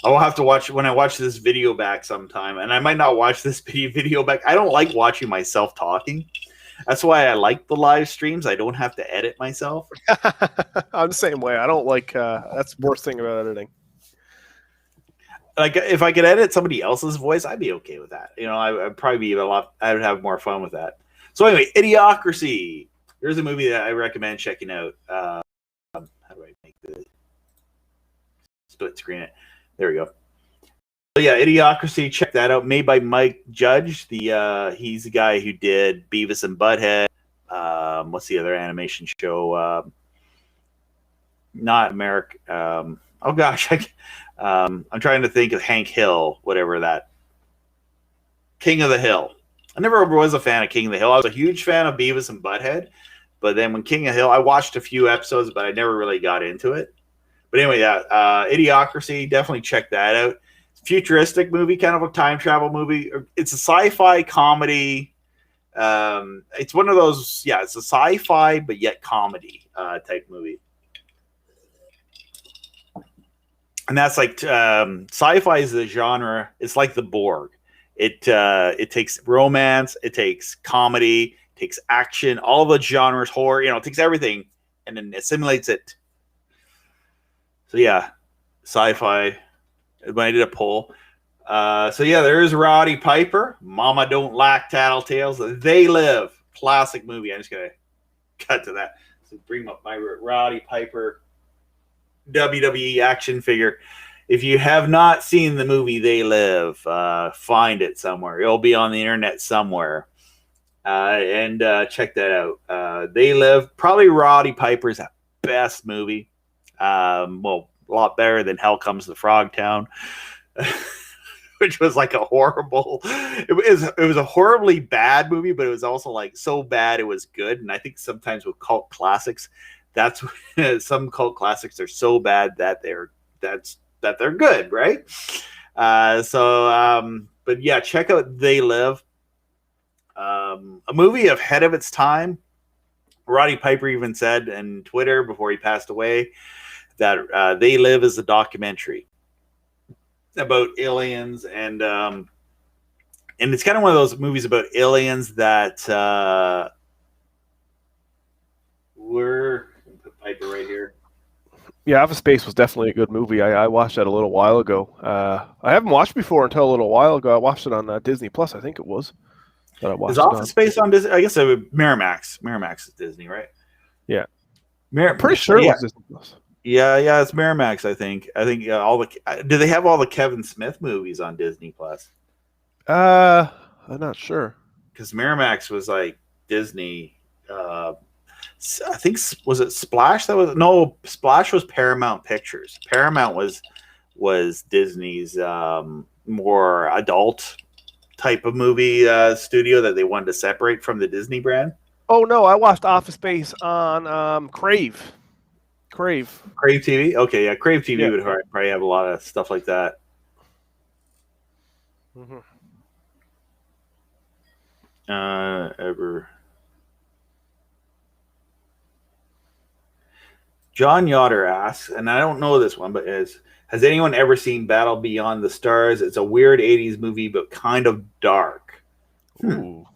Speaker 1: I will have to watch when I watch this video back sometime, and I might not watch this video back. I don't like watching myself talking. That's why I like the live streams. I don't have to edit myself.
Speaker 2: I'm the same way. I don't like. That's the worst thing about editing.
Speaker 1: Like if I could edit somebody else's voice, I'd be okay with that. I'd probably be I would have more fun with that. So anyway, Idiocracy. There's a movie that I recommend checking out. How do I make the split screen it? There we go. So yeah, Idiocracy. Check that out. Made by Mike Judge. He's the guy who did Beavis and Butthead. What's the other animation show? Not America. Oh gosh, I'm trying to think of Hank Hill, whatever that. King of the Hill. I never was a fan of King of the Hill. I was a huge fan of Beavis and Butthead, but then when King of the Hill, I watched a few episodes, but I never really got into it. But anyway, yeah, Idiocracy, definitely check that out. Futuristic movie, kind of a time travel movie. It's a sci-fi comedy. It's one of those, yeah, it's a sci-fi but yet comedy type movie. And that's like sci-fi is the genre. It's like the Borg. It takes romance, it takes comedy, it takes action, all the genres, horror. It takes everything and then assimilates it. So yeah, sci-fi. When I did a poll, so yeah, there is Roddy Piper. Mama Don't Like Tattletales. They Live. Classic movie. I'm just gonna cut to that. So bring up my Roddy Piper WWE action figure. If you have not seen the movie They Live, find it somewhere. It'll be on the internet somewhere. And check that out. They Live. Probably Roddy Piper's best movie. Well, a lot better than Hell Comes to Frogtown, which was like a horrible. It was a horribly bad movie, but it was also like so bad it was good. And I think sometimes with cult classics, that's some cult classics are so bad that they're good, right? But yeah, check out They Live. A movie ahead of its time. Roddy Piper even said on Twitter before he passed away that They Live is a documentary about aliens, and it's kind of one of those movies about aliens that were put Piper right here.
Speaker 2: Yeah, Alpha Space was definitely a good movie. I watched that a little while ago. I haven't watched before until a little while ago. I watched it on Disney Plus, I think it was. That I watched
Speaker 1: Is Office Space on Disney? I guess it would Miramax. Miramax is Disney, right?
Speaker 2: Yeah. I'm pretty sure it was Disney Plus.
Speaker 1: Yeah, it's Miramax. I think all the. Do they have all the Kevin Smith movies on Disney Plus?
Speaker 2: I'm not sure.
Speaker 1: Because Miramax was like Disney. I think was it Splash? Splash was Paramount Pictures. Paramount was Disney's more adult type of movie studio that they wanted to separate from the Disney brand.
Speaker 2: Oh no, I watched Office Space on Crave. Crave
Speaker 1: TV. Okay, yeah, Crave TV would probably have a lot of stuff like that.
Speaker 2: Mm-hmm.
Speaker 1: John Yoder asks, and I don't know this one, but has anyone ever seen Battle Beyond the Stars? It's a weird 80s movie, but kind of dark.
Speaker 2: Ooh,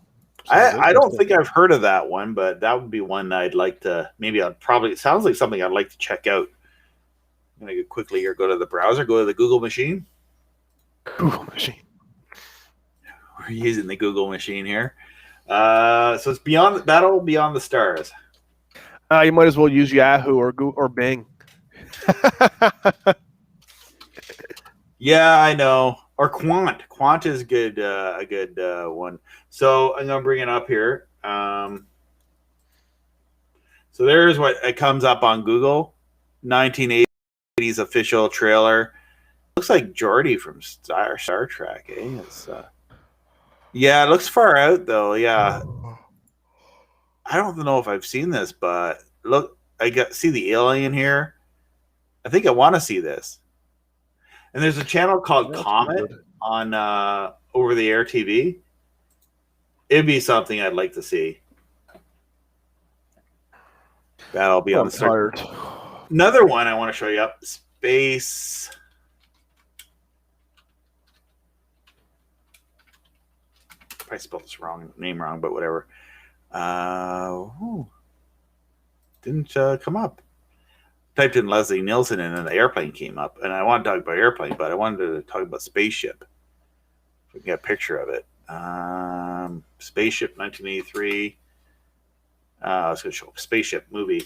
Speaker 1: I don't think I've heard of that one, but that would be one I'd like to, maybe I'd probably, it sounds like something I'd like to check out. I'm going to quickly here, go to the browser, go to the Google machine.
Speaker 2: Google machine.
Speaker 1: We're using the Google machine here. So it's Battle Beyond the Stars.
Speaker 2: You might as well use Yahoo or Google or Bing.
Speaker 1: Yeah, I know. Or Quant. Quant is good. A good one. So I'm gonna bring it up here. So there's what it comes up on Google. 1980s official trailer. Looks like Geordi from Star Trek. Eh? Yeah, it looks far out though. Yeah, I don't know if I've seen this, but look, see the alien here. I think I want to see this. And there's a channel called Comet on over the air TV. It'd be something I'd like to see. That'll be on the start. Another one I want to show you up. Space. I spelled this name wrong, but whatever. Didn't come up. Typed in Leslie Nielsen and then the airplane came up. And I want to talk about airplane, but I wanted to talk about spaceship. If we can get a picture of it. Spaceship 1983. I was going to show spaceship movie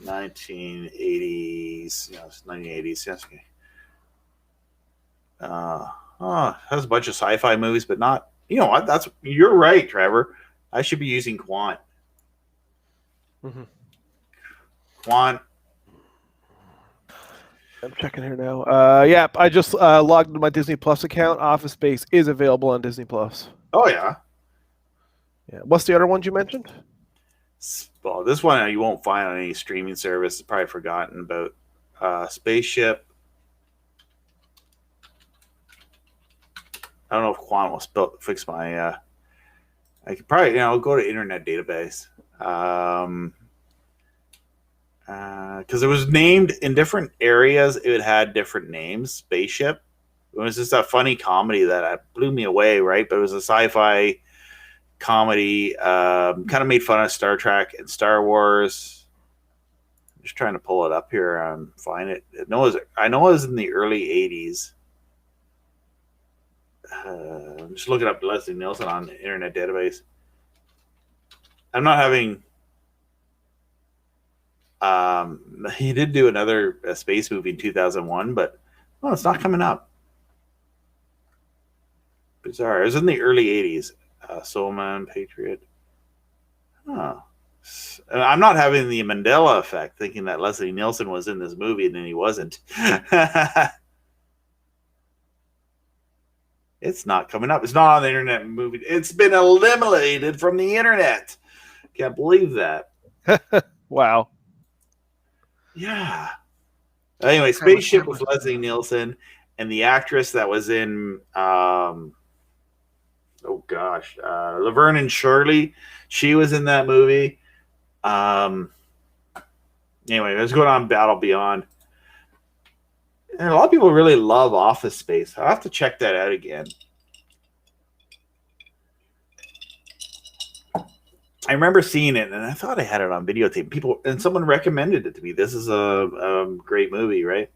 Speaker 1: 1980s. Yeah, it's 1980s. Yes, okay. Has a bunch of sci-fi movies, but not. You know what? You're right, Trevor. I should be using Quant.
Speaker 2: Mm-hmm.
Speaker 1: Quant.
Speaker 2: I'm checking here now. Yeah, I just logged into my Disney Plus account. Office Space is available on Disney Plus.
Speaker 1: Oh yeah.
Speaker 2: Yeah. What's the other ones you mentioned?
Speaker 1: Well, this one you won't find on any streaming service. It's probably forgotten about. Spaceship. I don't know if Quant will fix my. I could probably go to Internet Database. Because it was named in different areas, it had different names. Spaceship. It was just a funny comedy that blew me away, right? But it was a sci-fi comedy, kind of made fun of Star Trek and Star Wars. I'm just trying to pull it up here and find it. I know it was in the early 80s. I'm just looking up Leslie Nielsen on the Internet Database. I'm not having. He did do another space movie in 2001, but it's not coming up. Bizarre. It was in the early 80s. Soulman, Patriot. Oh. I'm not having the Mandela effect, thinking that Leslie Nielsen was in this movie and then he wasn't. It's not coming up. It's not on the Internet movie. It's been eliminated from the Internet. Can't believe that.
Speaker 2: Wow.
Speaker 1: Yeah. Anyway, Spaceship was Leslie Nielsen, and the actress that was in, Laverne and Shirley, she was in that movie. Anyway, let's go on Battle Beyond. And a lot of people really love Office Space. I'll have to check that out again. I remember seeing it, and I thought I had it on videotape. Someone recommended it to me. This is a great movie, right?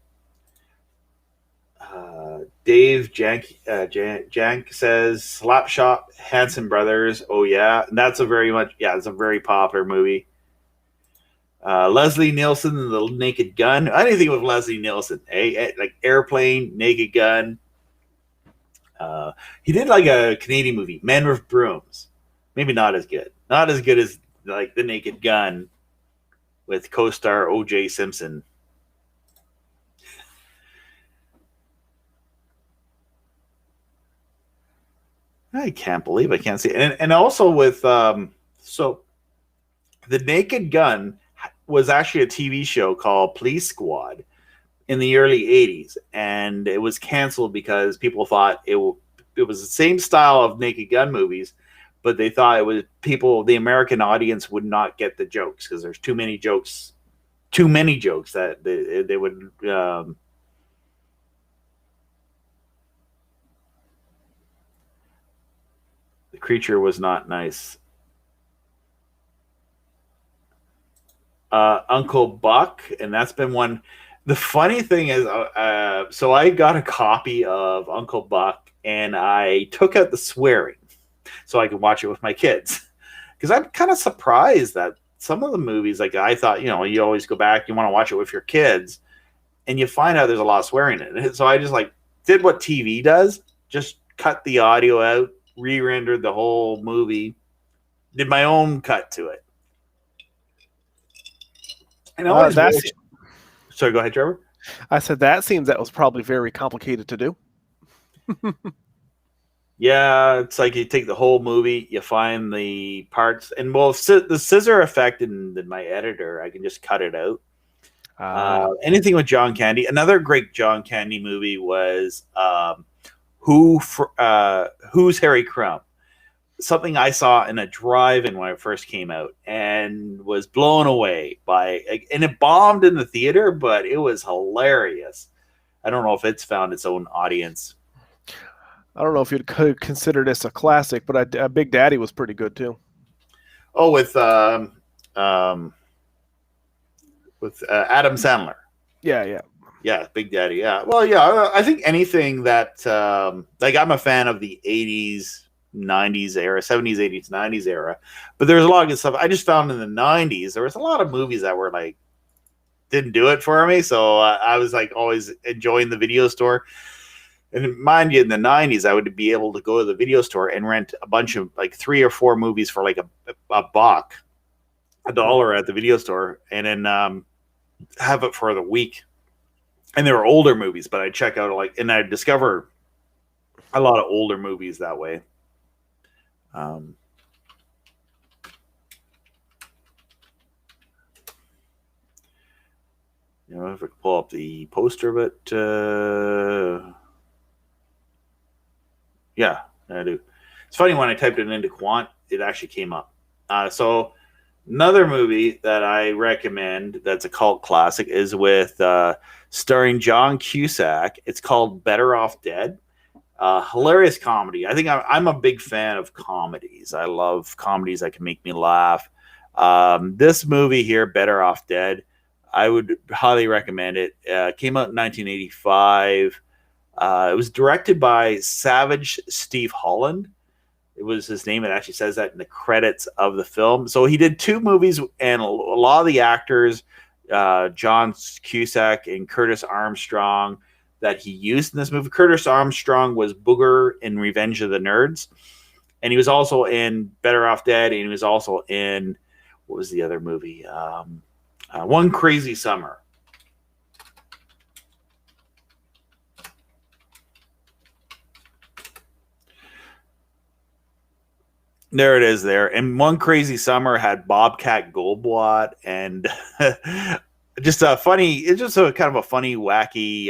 Speaker 1: Dave Jank says Slapshot, Hanson Brothers. Oh yeah, and that's it's a very popular movie. Leslie Nielsen and the Naked Gun. Anything with Leslie Nielsen, like Airplane, Naked Gun. He did like a Canadian movie, Men with Brooms. Maybe not as good. Not as good as like The Naked Gun with co-star O.J. Simpson. I can't believe I can't see it. And also with so The Naked Gun was actually a TV show called Police Squad in the early 80s, and it was canceled because people thought it was the same style of Naked Gun movies, but they thought it was the American audience would not get the jokes because there's too many jokes that they would. The creature was not nice. Uncle Buck, and that's been one. The funny thing is, so I got a copy of Uncle Buck, and I took out the swearing so I could watch it with my kids. Because I'm kind of surprised that some of the movies, like I thought, you always go back, you want to watch it with your kids, and you find out there's a lot of swearing in it. So I just did what TV does, just cut the audio out, re-rendered the whole movie, did my own cut to it. And sorry, go ahead, Trevor.
Speaker 2: I said that was probably very complicated to do.
Speaker 1: Yeah, it's like you take the whole movie, you find the parts, and the scissor effect in my editor, I can just cut it out. Anything with John Candy. Another great John Candy movie was Who's Harry Crumb? Something I saw in a drive-in when it first came out and was blown away by, and it bombed in the theater, but it was hilarious. I don't know if it's found its own audience.
Speaker 2: I don't know if you'd consider this a classic, but Big Daddy was pretty good too.
Speaker 1: Oh, with Adam Sandler. Yeah, Big Daddy. Yeah. Well, yeah, I think anything that I'm a fan of the 80s, 90s era, 70s, 80s, 90s era, but there's a lot of good stuff. I just found in the 90s there was a lot of movies that were didn't do it for me, so I was always enjoying the video store. And mind you, in the 90s, I would be able to go to the video store and rent a bunch of 3 or 4 movies for a buck, $1 at the video store, and then have it for the week. And they were older movies, but I'd check out and I'd discover a lot of older movies that way. If I could pull up the poster of it. Yeah, I do. It's funny, when I typed it into Quant, it actually came up. So another movie that I recommend that's a cult classic is with starring John Cusack. It's called Better Off Dead. Hilarious comedy. I think I'm a big fan of comedies. I love comedies that can make me laugh. This movie here, Better Off Dead, I would highly recommend it. Came out in 1985. It was directed by Savage Steve Holland. It was his name. It actually says that in the credits of the film. So he did 2 movies, and a lot of the actors, John Cusack and Curtis Armstrong, that he used in this movie. Curtis Armstrong was Booger in Revenge of the Nerds, and he was also in Better Off Dead, and he was also in, what was the other movie? One Crazy Summer. There it is there. And One Crazy Summer had Bobcat Goldblatt, and just a funny, it's just a kind of a funny, wacky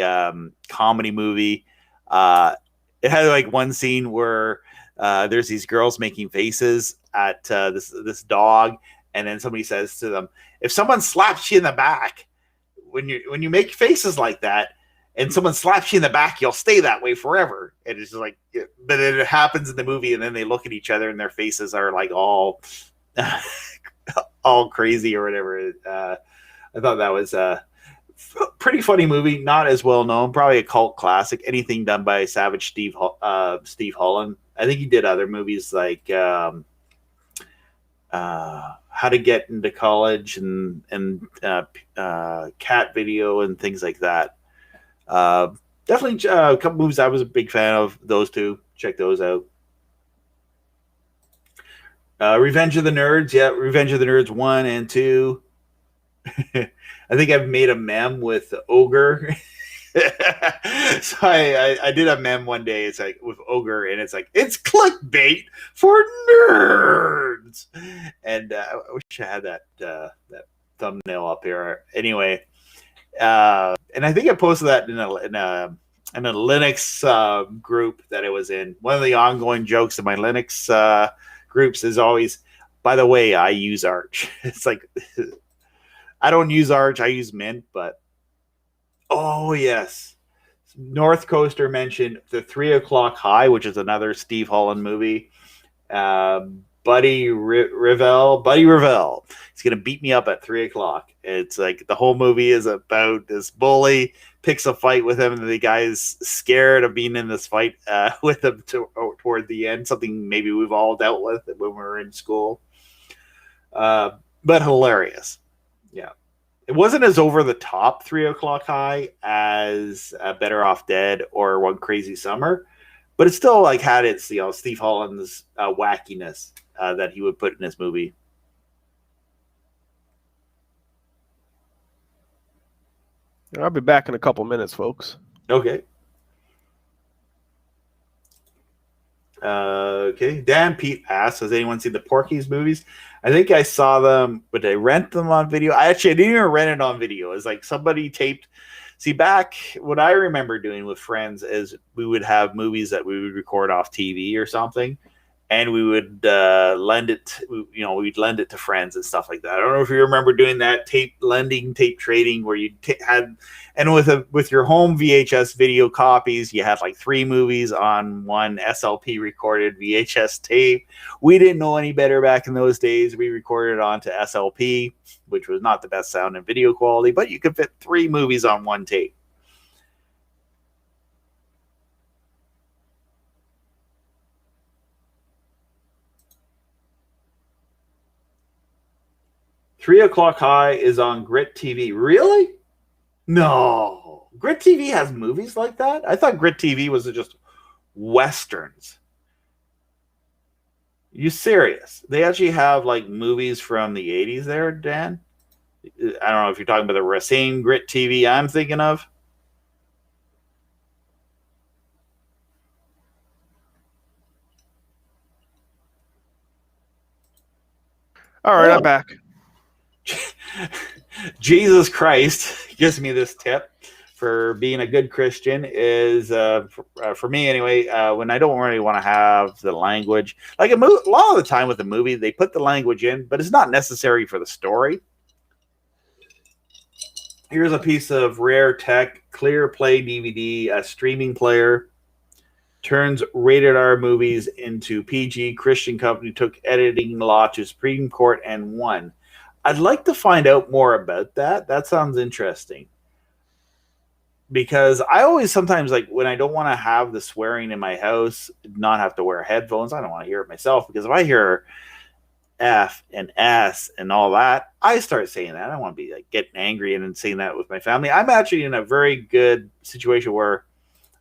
Speaker 1: comedy movie. It had one scene where there's these girls making faces at this dog, and then somebody says to them, if someone slaps you in the back, when you make faces like that, and someone slaps you in the back, you'll stay that way forever. And it's just but it happens in the movie, and then they look at each other, and their faces are all all crazy or whatever. I thought that was a pretty funny movie, not as well known, probably a cult classic. Anything done by Savage Steve Holland. I think he did other movies like How to Get into College and Cat Video and things like that. Definitely a couple movies I was a big fan of. Those 2, check those out. Revenge of the Nerds, Revenge of the Nerds 1 and 2. I think I've made a meme with Ogre. So I did a meme one day. It's with Ogre, and it's it's clickbait for nerds. And I wish I had that thumbnail up here. Anyway. And I think I posted that in a Linux group that it was in. One of the ongoing jokes in my Linux groups is always, by the way, I use Arch. It's like, I don't use Arch, I use Mint, but oh yes. North Coaster mentioned the 3 o'clock high, which is another Steve Holland movie. Buddy Revell. He's gonna beat me up at 3 o'clock. It's like the whole movie is about this bully picks a fight with him, and the guy's scared of being in this fight with him toward the end. Something maybe we've all dealt with when we were in school, but hilarious. Yeah, it wasn't as over the top 3 o'clock high as Better Off Dead or One Crazy Summer, but it still like had its Steve Holland's wackiness that he would put in his movie.
Speaker 2: I'll be back in a couple minutes, folks.
Speaker 1: Okay. Okay. Dan Pete asks, has anyone seen the Porky's movies? I think I saw them, but I rent them on video. I didn't even rent it on video. It's like somebody taped. See, back what I remember doing with friends is we would have movies that we would record off TV or something, and we would lend it. We'd lend it to friends and stuff like that. I don't know if you remember doing that tape lending, tape trading, where you had, and with your home VHS video copies, you had like 3 movies on one SLP recorded VHS tape. We didn't know any better back in those days. We recorded it onto SLP, which was not the best sound and video quality, but you could fit 3 movies on one tape. Three O'Clock High is on Grit TV. Really? No. Grit TV has movies like that? I thought Grit TV was just westerns. You serious? They actually have like movies from the 80s there, Dan? I don't know if you're talking about the same Grit TV I'm thinking of.
Speaker 2: All right, I'm back.
Speaker 1: Jesus Christ gives me this tip for being a good Christian is for me anyway, when I don't really want to have the language, like a lot of the time with a movie, they put the language in, but it's not necessary for the story. Here's a piece of rare tech, Clear Play DVD, a streaming player. Turns rated R movies into PG. Christian company took editing law to Supreme Court and won. I'd like to find out more about that. That sounds interesting. Because I always sometimes, like, when I don't want to have the swearing in my house, not have to wear headphones, I don't want to hear it myself. Because if I hear F and S and all that, I start saying that. I don't want to be like getting angry and then saying that with my family. I'm actually in a very good situation where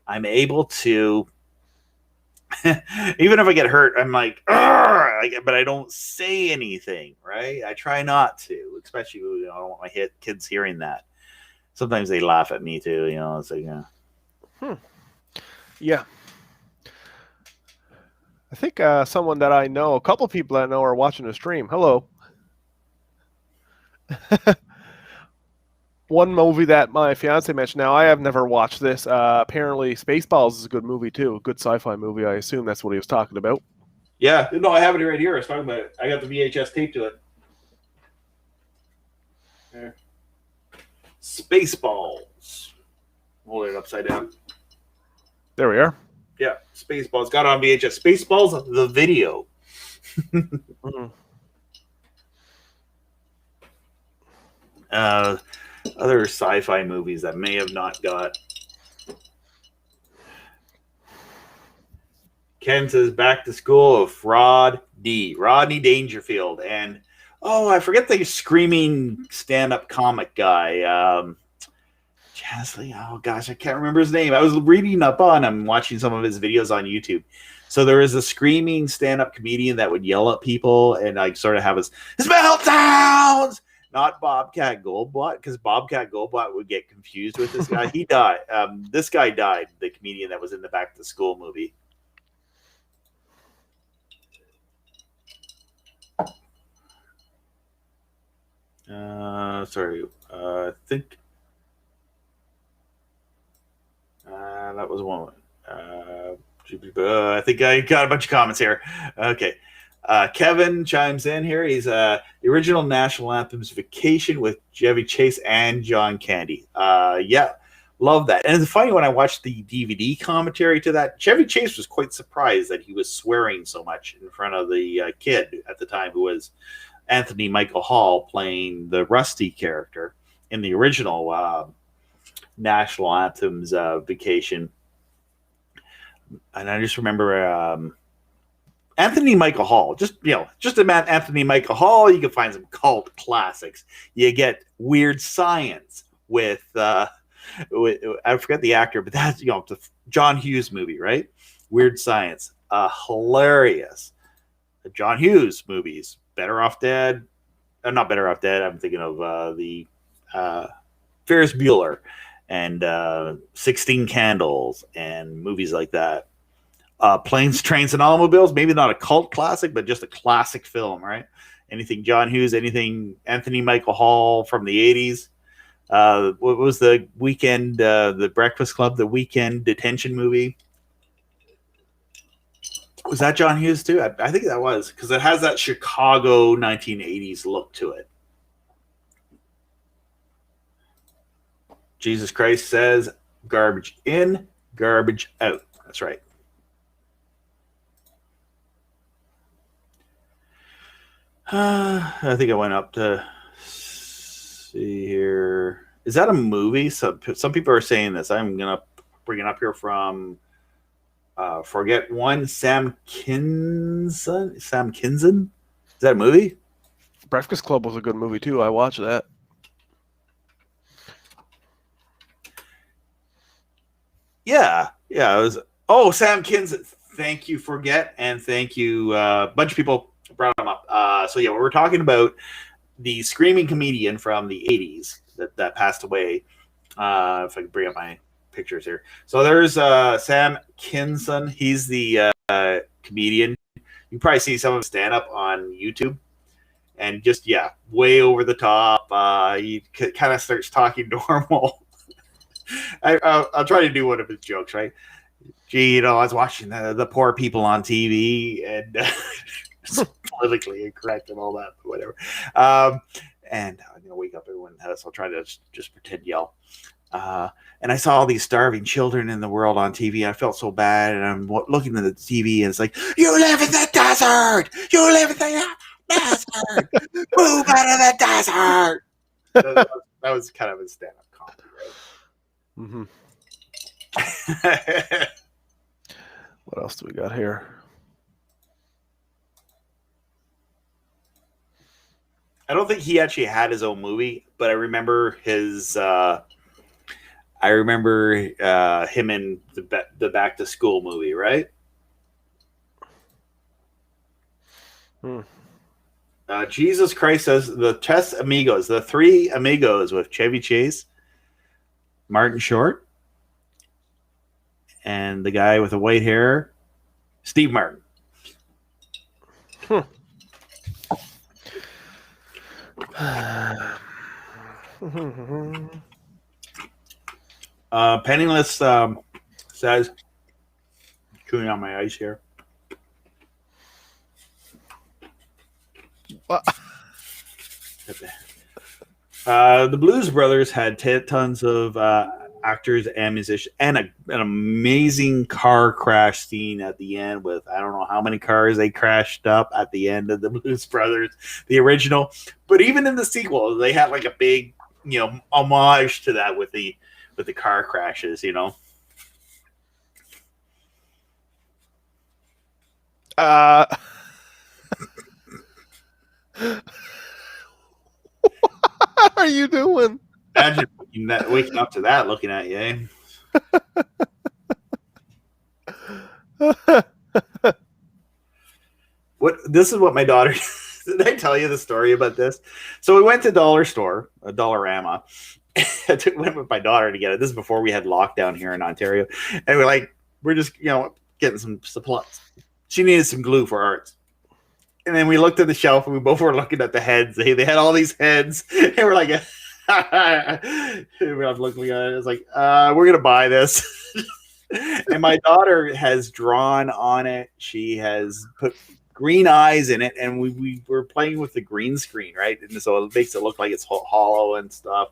Speaker 1: I'm able to, even if I get hurt, I'm like, but I don't say anything, right? I try not to, especially, I don't want my kids hearing that. Sometimes they laugh at me too, it's like,
Speaker 2: Yeah. I think someone that I know, a couple people that I know are watching the stream. Hello. One movie that my fiance mentioned. Now, I have never watched this. Apparently, Spaceballs is a good movie, too. A good sci-fi movie. I assume that's what he was talking about.
Speaker 1: Yeah. No, I have it right here. I was talking about it. I got the VHS tape to it. There. Spaceballs. Hold it upside down.
Speaker 2: There we are.
Speaker 1: Yeah, Spaceballs. Got it on VHS. Spaceballs, the video. Other sci-fi movies that may have not got. Ken says back to school of Rodney Dangerfield, and I forget the screaming stand-up comic guy. Oh gosh, I can't remember his name. I was reading up on him, watching some of his videos on YouTube. So there is a screaming stand-up comedian that would yell at people and like sort of have his meltdowns. Not Bobcat Goldblatt, because Bobcat Goldblatt would get confused with this guy. He died. This guy died, the comedian that was in the Back to School movie. I think that was one. I think I got a bunch of comments here. Okay. Kevin chimes in here. He's the original national anthem's Vacation with Chevy Chase and John Candy. Yeah, love that. And it's funny, when I watched the DVD commentary to that, Chevy Chase was quite surprised that he was swearing so much in front of the kid at the time, who was Anthony Michael Hall, playing the Rusty character in the original national anthem's Vacation. And I just remember Anthony Michael Hall. Just a man, Anthony Michael Hall. You can find some cult classics. You get Weird Science with I forget the actor, but that's the John Hughes movie, right? Weird Science, hilarious. The John Hughes movies, Better Off Dead. Not Better Off Dead. I'm thinking of the Ferris Bueller and 16 Candles and movies like that. Planes, Trains, and Automobiles, maybe not a cult classic, but just a classic film, right? Anything John Hughes, anything Anthony Michael Hall from the 80s. What was the Weekend, the Breakfast Club, the Weekend Detention movie? Was that John Hughes too? I think that was, because it has that Chicago 1980s look to it. Jesus Christ says, garbage in, garbage out. That's right. I think I went up to see here. Is that a movie? Some people are saying this. I'm going to bring it up here from Forget One, Sam Kinison. Sam Kinson? Is that a movie?
Speaker 2: Breakfast Club was a good movie too. I watched that.
Speaker 1: Yeah. It was. Oh, Sam Kinson. Thank you, Forget, and thank you. A bunch of people brought him up. So yeah, we're talking about the screaming comedian from the 80s that passed away. If I can bring up my pictures here. So there's Sam Kinson. He's the comedian. You probably see some of his stand-up on YouTube. And just, way over the top. He kind of starts talking normal. I'll try to do one of his jokes, right? Gee, I was watching the poor people on TV and politically incorrect and all that, whatever. And I'm going to wake up everyone in the house. I'll try to just pretend yell. And I saw all these starving children in the world on TV. I felt so bad. And I'm looking at the TV and it's like, you live in the desert! You live in the desert! Move out of the desert! That was kind of a stand-up comedy, right?
Speaker 2: Mm-hmm. What else do we got here?
Speaker 1: I don't think he actually had his own movie, but I remember his. I remember him in the Back to School movie, right? Jesus Christ says the Tres Amigos, the Three Amigos with Chevy Chase, Martin Short, and the guy with the white hair, Steve Martin. Penniless says, chewing on my ice here. The Blues Brothers had tons of actors and musicians, and an amazing car crash scene at the end with I don't know how many cars they crashed up at the end of the Blues Brothers, the original. But even in the sequel, they had like a big, homage to that with the car crashes,
Speaker 2: What are you doing?
Speaker 1: Imagine waking up to that, looking at you. Eh? This is what my daughter. Did I tell you the story about this? So we went to Dollar Store, a Dollarama. I went with my daughter to get it. This is before we had lockdown here in Ontario, and we're just getting some supplies. She needed some glue for arts. And then we looked at the shelf and we both were looking at the heads. They had all these heads. And we're like, I'm looking at it. It's like, we're going to buy this. And my daughter has drawn on it. She has put green eyes in it, and we were playing with the green screen, right? And so it makes it look like it's hollow and stuff.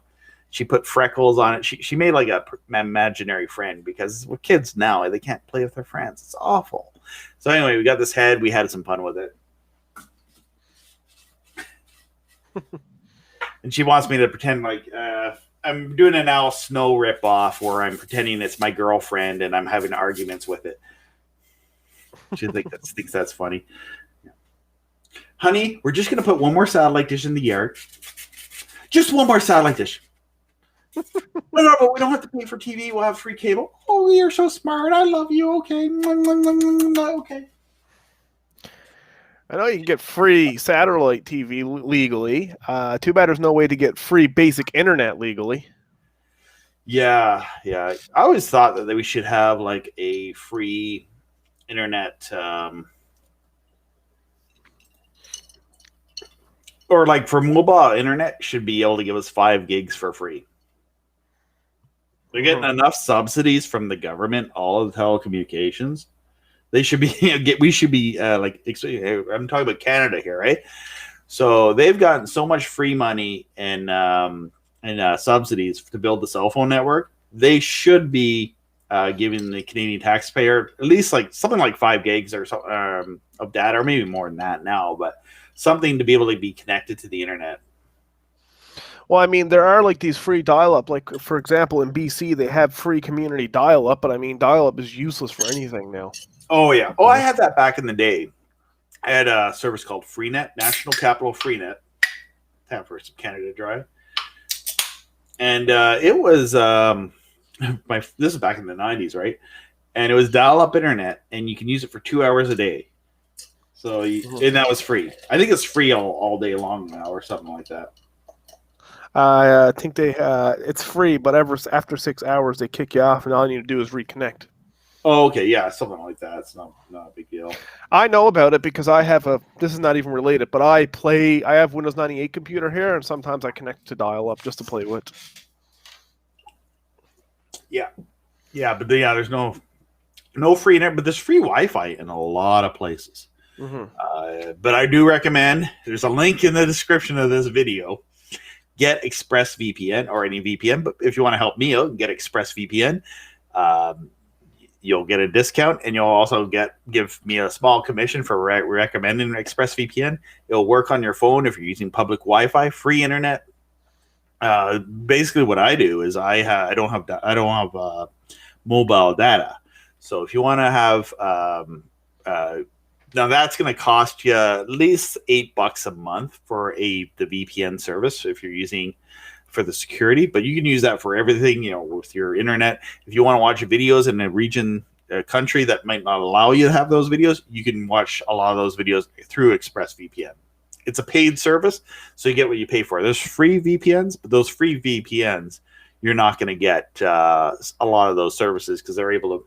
Speaker 1: She put freckles on it. She made like a imaginary friend, because with kids now, they can't play with their friends. It's awful. So anyway, we got this head. We had some fun with it. And she wants me to pretend like I'm doing an Al Snow ripoff where I'm pretending it's my girlfriend and I'm having arguments with it. She thinks that's funny. Yeah. Honey, we're just going to put one more satellite dish in the yard. Just one more satellite dish. No, but we don't have to pay for TV. We'll have free cable. Oh, you're so smart. I love you. Okay. Okay.
Speaker 2: I know you can get free satellite TV legally. Too bad there's no way to get free basic internet legally.
Speaker 1: Yeah. I always thought that we should have like a free internet, or like for mobile internet, should be able to give us 5 gigs for free. They're getting enough subsidies from the government, all of the telecommunications. They should be we should be like, I'm talking about Canada here, right? So they've gotten so much free money and subsidies to build the cell phone network. They should be giving the Canadian taxpayer at least like something like 5 gigs or so of data, or maybe more than that now, but something to be able to be connected to the internet.
Speaker 2: Well, I mean, there are like these free dial-up. Like, for example, in BC, they have free community dial-up, but I mean, dial-up is useless for anything now.
Speaker 1: Oh, yeah. Oh, I had that back in the day. I had a service called Freenet, National Capital Freenet. Time for some Canada Dry. And it was, this is back in the 90s, right? And it was dial-up internet, and you can use it for 2 hours a day. So, and that was free. I think it's free all day long now or something like that.
Speaker 2: I think it's free, but after 6 hours, they kick you off, and all you need to do is reconnect.
Speaker 1: Oh, okay, yeah, something like that. It's not a big deal.
Speaker 2: I know about it because I have this is not even related, but I have Windows 98 computer here, and sometimes I connect to dial-up just to play with.
Speaker 1: Yeah, but there's no free internet, but there's free Wi-Fi in a lot of places. But I do recommend, there's a link in the description of this video. Get ExpressVPN or any VPN, but if you want to help me out, get ExpressVPN. You'll get a discount, and you'll also give me a small commission for recommending ExpressVPN. It'll work on your phone if you're using public Wi-Fi, free internet. Basically, what I do is I don't have mobile data. So if you want to have now that's going to cost you at least $8 a month for the VPN service if you're using for the security, but you can use that for everything, with your internet. If you want to watch videos in a country that might not allow you to have those videos, you can watch a lot of those videos through ExpressVPN. It's a paid service, so you get what you pay for. There's free VPNs, but those free VPNs, you're not going to get a lot of those services because they're able to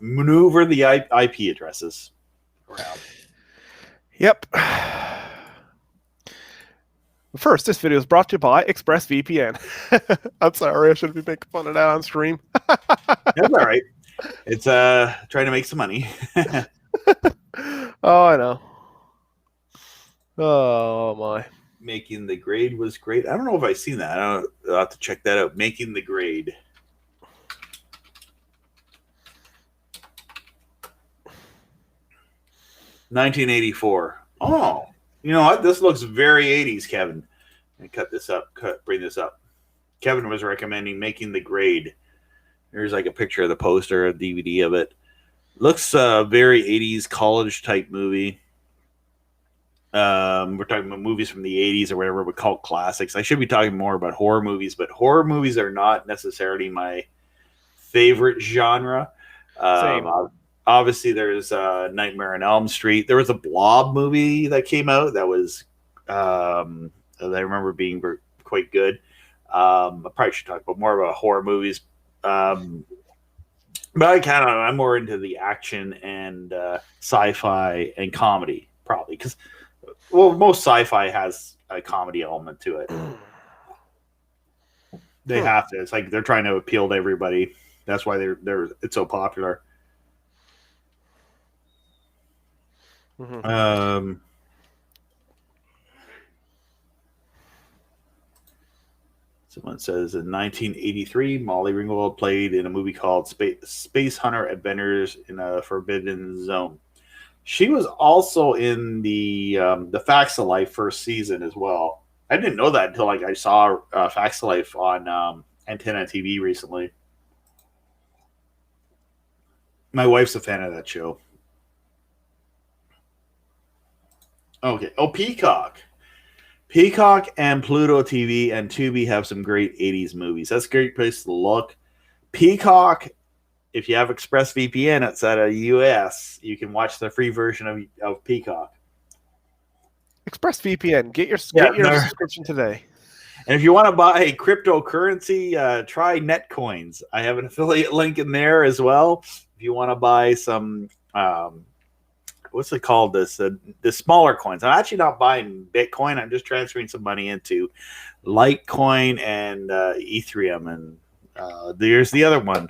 Speaker 1: maneuver the IP addresses around.
Speaker 2: Yep. First, this video is brought to you by ExpressVPN. I'm sorry, I shouldn't be making fun of that on stream.
Speaker 1: That's all right. It's trying to make some money.
Speaker 2: Oh, I know. Oh my.
Speaker 1: Making the Grade was great. I don't know if I've seen that. I'll have to check that out. Making the Grade. $1984. Oh, you know what? This looks very 80s, Kevin. Let me bring this up. Kevin was recommending Making the Grade. Here's like a picture of the poster, a DVD of it. Looks very 80s college type movie. We're talking about movies from the 80s or whatever, but cult classics. I should be talking more about horror movies, but horror movies are not necessarily my favorite genre.
Speaker 2: Same.
Speaker 1: Obviously, there's Nightmare on Elm Street. There was a Blob movie that came out that was, I remember being quite good. I probably should talk about more about horror movies. But I'm more into the action and sci-fi and comedy, probably. Because, most sci-fi has a comedy element to it. They have to. It's like they're trying to appeal to everybody. That's why it's so popular.
Speaker 2: Mm-hmm.
Speaker 1: Someone says in 1983, Molly Ringwald played in a movie called Space Hunter Adventures in a Forbidden Zone. She was also in the Facts of Life first season as well. I didn't know that until I saw Facts of Life on Antenna TV recently. My wife's a fan of that show. Okay. Oh, Peacock. Peacock and Pluto TV and Tubi have some great 80s movies. That's a great place to look. Peacock, if you have ExpressVPN outside of the US, you can watch the free version of Peacock.
Speaker 2: ExpressVPN, get your subscription today.
Speaker 1: And if you want to buy cryptocurrency, try NetCoins. I have an affiliate link in there as well. If you want to buy some, what's it called? The smaller coins. I'm actually not buying Bitcoin. I'm just transferring some money into Litecoin and Ethereum. And there's the other one.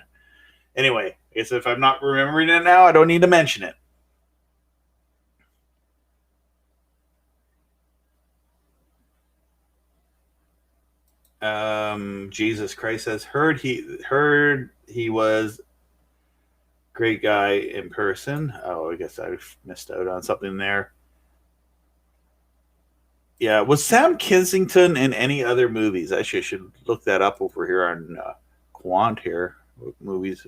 Speaker 1: Anyway, I guess if I'm not remembering it now, I don't need to mention it. Jesus Christ says heard he was great guy in person. Oh, I guess I missed out on something there. Yeah, was Sam Kensington in any other movies? Actually, I should look that up over here on Quant here, movies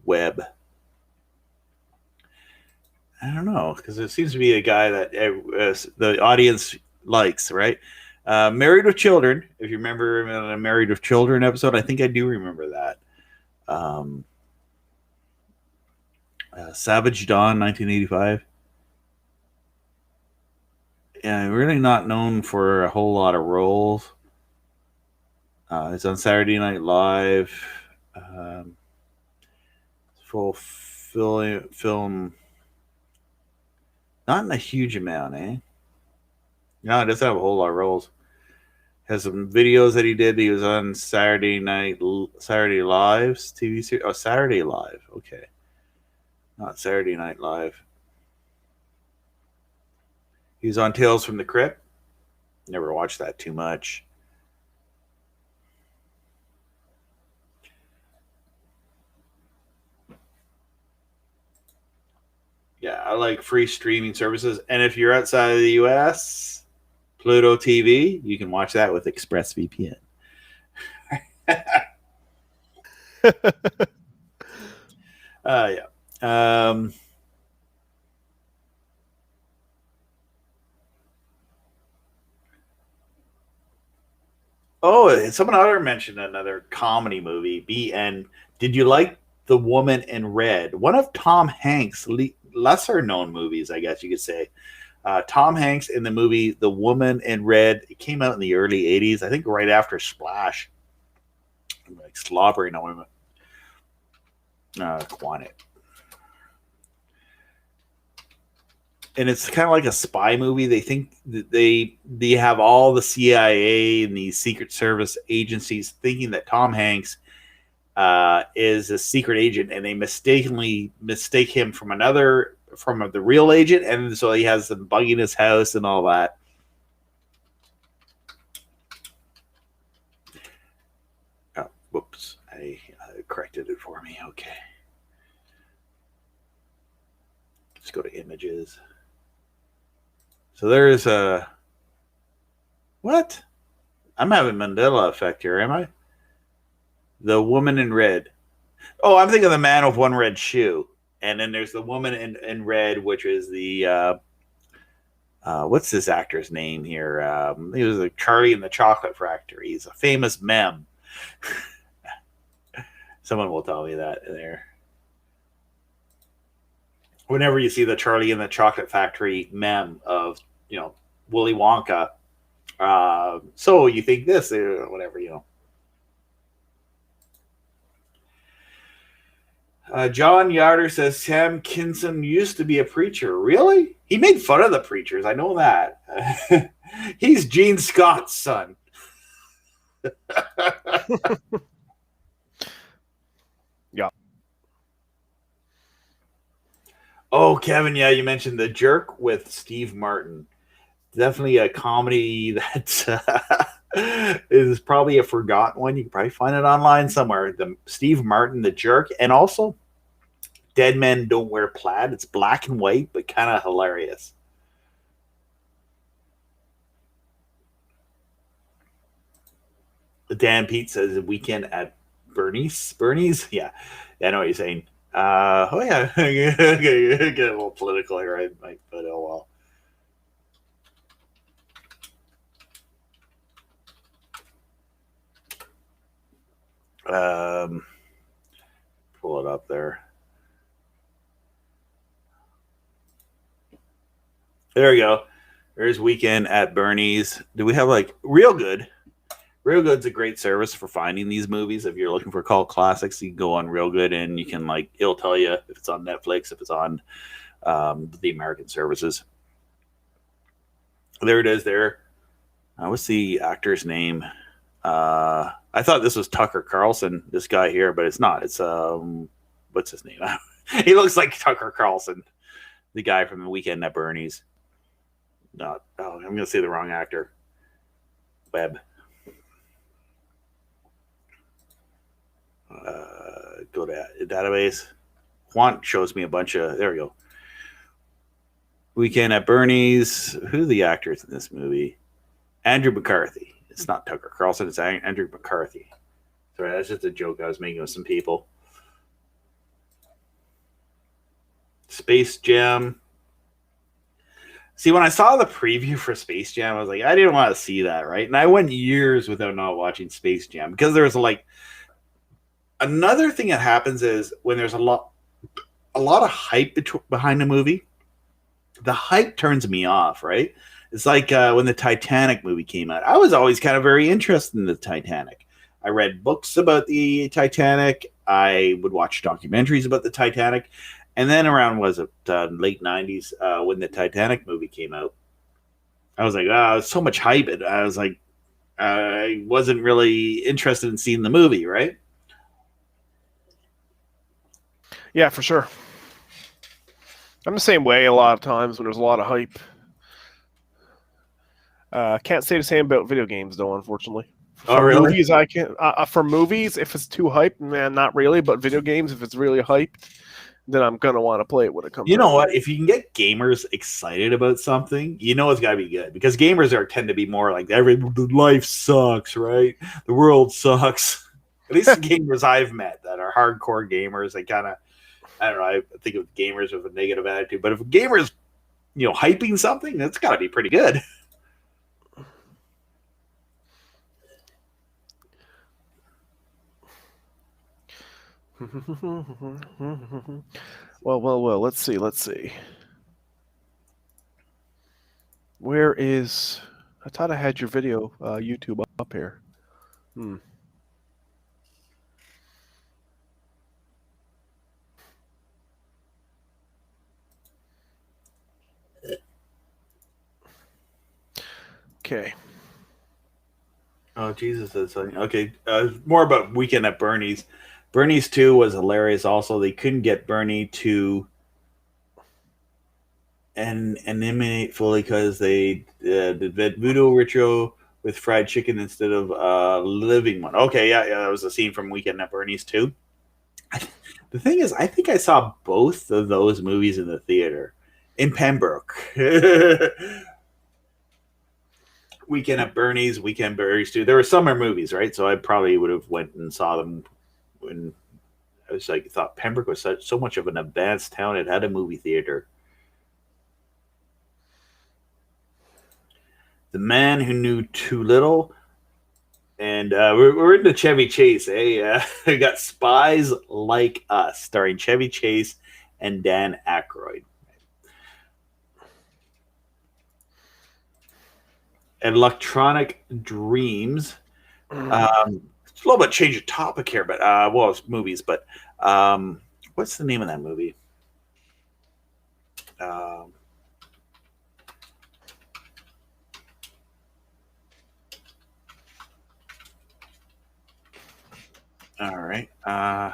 Speaker 1: web. I don't know, because it seems to be a guy that the audience likes, right? Married with Children. If you remember in a Married with Children episode, I think I do remember that. Savage Dawn, 1985. Yeah, really not known for a whole lot of roles. It's on Saturday Night Live. Full film. Not in a huge amount, eh? No, it doesn't have a whole lot of roles. Has some videos that he did. He was on Saturday Live's TV series. Oh, Saturday Live. Okay. Not Saturday Night Live. He was on Tales from the Crypt. Never watched that too much. Yeah, I like free streaming services. And if you're outside of the US, Pluto TV, you can watch that with ExpressVPN. Yeah. Oh, someone other mentioned another comedy movie. BN. Did you like The Woman in Red? One of Tom Hanks' lesser known movies, I guess you could say. Tom Hanks in the movie The Woman in Red. It came out in the early 80s, I think right after Splash. I'm like slobbering on Quantit. And it's kind of like a spy movie. They think that they have all the CIA and these Secret Service agencies thinking that Tom Hanks is a secret agent, and they mistakenly mistake him from the real agent, and so he has them bugging his house and all that. Oh, whoops! I corrected it for me. Okay, let's go to images. So there's a what? I'm having Mandela effect here, am I? The Woman in Red. Oh, I'm thinking of The Man with One Red Shoe. And then there's The Woman in Red, which is the what's this actor's name here? He was like Charlie in the Chocolate Factory. He's a famous meme. Someone will tell me that there. Whenever you see the Charlie in the Chocolate Factory meme of, Willy Wonka, so you think this, or whatever, John Yarder says Sam Kinison used to be a preacher. Really? He made fun of the preachers. I know that. He's Gene Scott's son.
Speaker 2: Yeah.
Speaker 1: Oh, Kevin, yeah, you mentioned The Jerk with Steve Martin. Definitely a comedy that is probably a forgotten one. You can probably find it online somewhere. The Steve Martin, The Jerk, and also Dead Men Don't Wear Plaid. It's black and white, but kind of hilarious. Dan Pete says weekend at Bernie's. Bernie's, yeah, I know what you're saying. Oh yeah, get a little political here, right? But oh well. Pull it up there. There we go. There's weekend at Bernie's. Do we have like Real Good? Real Good's a great service for finding these movies. If you're looking for cult classics, you can go on Real Good and you can like it'll tell you if it's on Netflix, if it's on the American services. There it is. There. What's the actor's name? I thought this was Tucker Carlson, this guy here, but it's not. It's what's his name? He looks like Tucker Carlson, the guy from the Weekend at Bernie's. Not. Oh, I'm gonna say the wrong actor. Webb. Go to database. Juan shows me a bunch of. There we go. Weekend at Bernie's. Who are the actors in this movie? Andrew McCarthy. It's not Tucker Carlson. It's Andrew McCarthy. Sorry, that's just a joke I was making with some people. Space Jam. See, when I saw the preview for Space Jam, I was like, I didn't want to see that, right? And I went years without not watching Space Jam because there's like another thing that happens is when there's a lot of hype behind a movie, the hype turns me off, right? It's like when the Titanic movie came out. I was always kind of very interested in the Titanic. I read books about the Titanic. I would watch documentaries about the Titanic. And then around, was it late 90s when the Titanic movie came out, I was like, so much hype. And I was like, I wasn't really interested in seeing the movie, right?
Speaker 2: Yeah, for sure. I'm the same way a lot of times when there's a lot of hype. Can't say the same about video games, though, unfortunately.
Speaker 1: Oh, really?
Speaker 2: Movies, I can. For movies, if it's too hyped, man, not really. But video games, if it's really hyped, then I'm gonna want to play it when it comes out.
Speaker 1: You know what? If you can get gamers excited about something, you know it's got to be good. Because gamers tend to be more like, life sucks, right? The world sucks. At least the gamers I've met that are hardcore gamers, they kind of, I don't know, I think of gamers with a negative attitude. But if a gamer's, hyping something, that's got to be pretty good.
Speaker 2: Well. Let's see. Where is? I thought I had your video, YouTube up here. Okay.
Speaker 1: Oh, Jesus. That's something. Okay. More about Weekend at Bernie's. Bernie's 2 was hilarious also. They couldn't get Bernie to animate fully because they did voodoo ritual with fried chicken instead of living one. Okay, yeah, that was a scene from Weekend at Bernie's 2. The thing is, I think I saw both of those movies in the theater in Pembroke. Weekend at Bernie's, Weekend Bernie's 2. There were summer movies, right? So I probably would have went and saw them when I was like, thought Pembroke was so much of an advanced town. It had a movie theater. The Man Who Knew Too Little. And we're into Chevy Chase. We got Spies Like Us, starring Chevy Chase and Dan Aykroyd. Electronic Dreams. It's a little bit change of topic here, but it's movies. But what's the name of that movie? All right. No,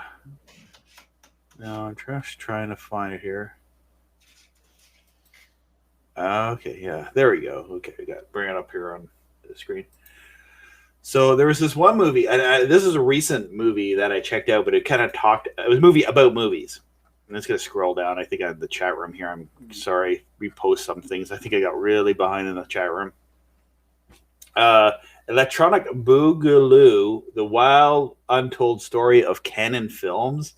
Speaker 1: I'm just trying to find it here. Okay, yeah, there we go. Okay, I got bring it up here on the screen. So there was this one movie, and this is a recent movie that I checked out, but it kind of talked. It was a movie about movies. I'm just gonna scroll down. I think I have the chat room here. I'm sorry, repost some things. I think I got really behind in the chat room. Electronic Boogaloo: The Wild Untold Story of Canon Films.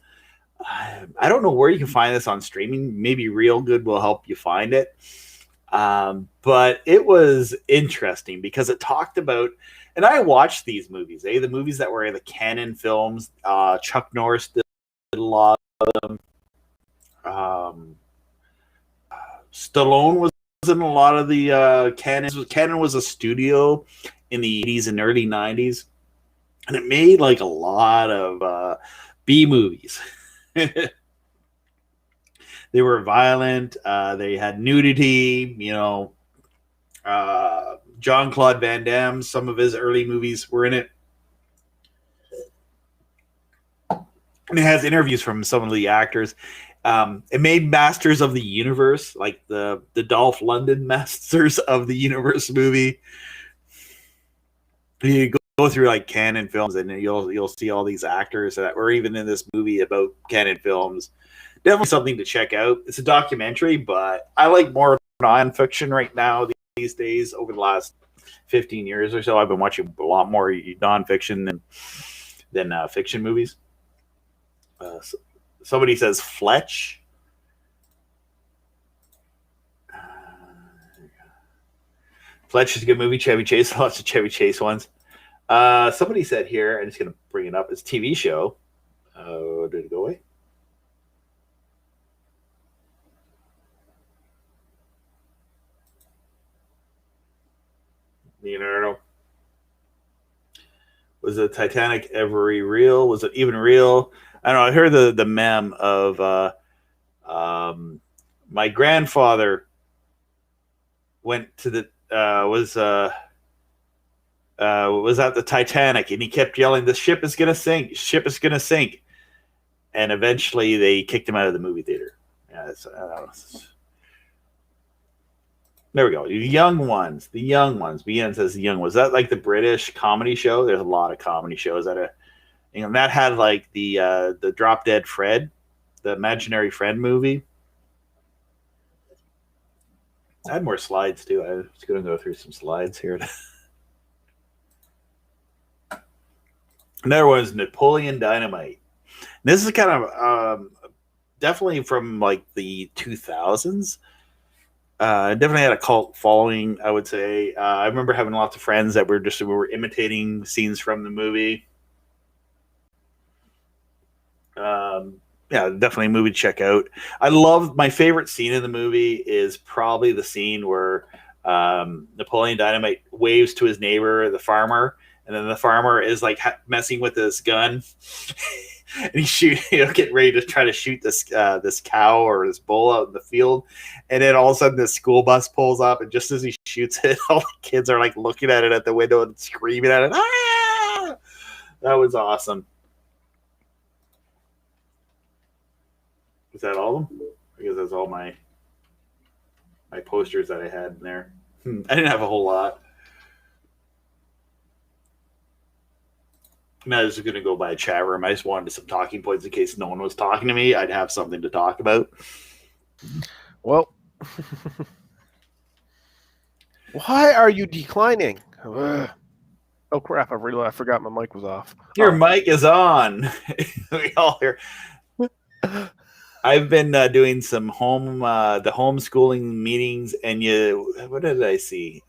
Speaker 1: I don't know where you can find this on streaming. Maybe Real Good will help you find it. But it was interesting because it talked about, and I watched these movies, the movies that were in the Canon films. Chuck Norris did a lot of them. Stallone was in a lot of the Canon. Canon was a studio in the 80s and early 90s, and it made like a lot of B movies. They were violent. They had nudity. Jean-Claude Van Damme, some of his early movies were in it. And it has interviews from some of the actors. It made Masters of the Universe, like the Dolph Lundgren Masters of the Universe movie. You go through like Canon films, and you'll see all these actors that were even in this movie about Canon films. Definitely something to check out. It's a documentary, but I like more nonfiction right now these days. Over the last 15 years or so, I've been watching a lot more nonfiction than fiction movies. Somebody says Fletch. Fletch is a good movie. Chevy Chase, lots of Chevy Chase ones. Somebody said here, I'm just going to bring it up, it's a TV show. Did it go away? Leonardo. Was the Titanic ever real? Was it even real? I don't know. I heard the meme of my grandfather went to the was at the Titanic, and he kept yelling, "The ship is gonna sink! Ship is gonna sink!" And eventually, they kicked him out of the movie theater. Yeah, there we go. The young ones. BN says the young ones. Is that like the British comedy show? There's a lot of comedy shows that that had like the Drop Dead Fred, the Imaginary Friend movie. I had more slides too. I was going to go through some slides here. And there was Napoleon Dynamite. This is kind of definitely from like the 2000s. Definitely had a cult following, I would say. I remember having lots of friends that were imitating scenes from the movie. Yeah, definitely a movie to check out. My favorite scene in the movie is probably the scene where Napoleon Dynamite waves to his neighbor, the farmer, and then the farmer is like messing with his gun, and he's getting ready to try to shoot this cow or this bull out in the field, and then all of a sudden this school bus pulls up, and just as he shoots it, all the kids are like looking at it at the window and screaming at it. Ah! That was awesome. Is that all of them? I guess that's all my posters that I had in there. I didn't have a whole lot. I was going to go by a chat room. I just wanted some talking points in case no one was talking to me. I'd have something to talk about.
Speaker 2: Well, why are you declining? Ugh. Oh crap! I forgot my mic was off.
Speaker 1: Your mic is on. We all hear. I've been doing some the homeschooling meetings, and what did I see?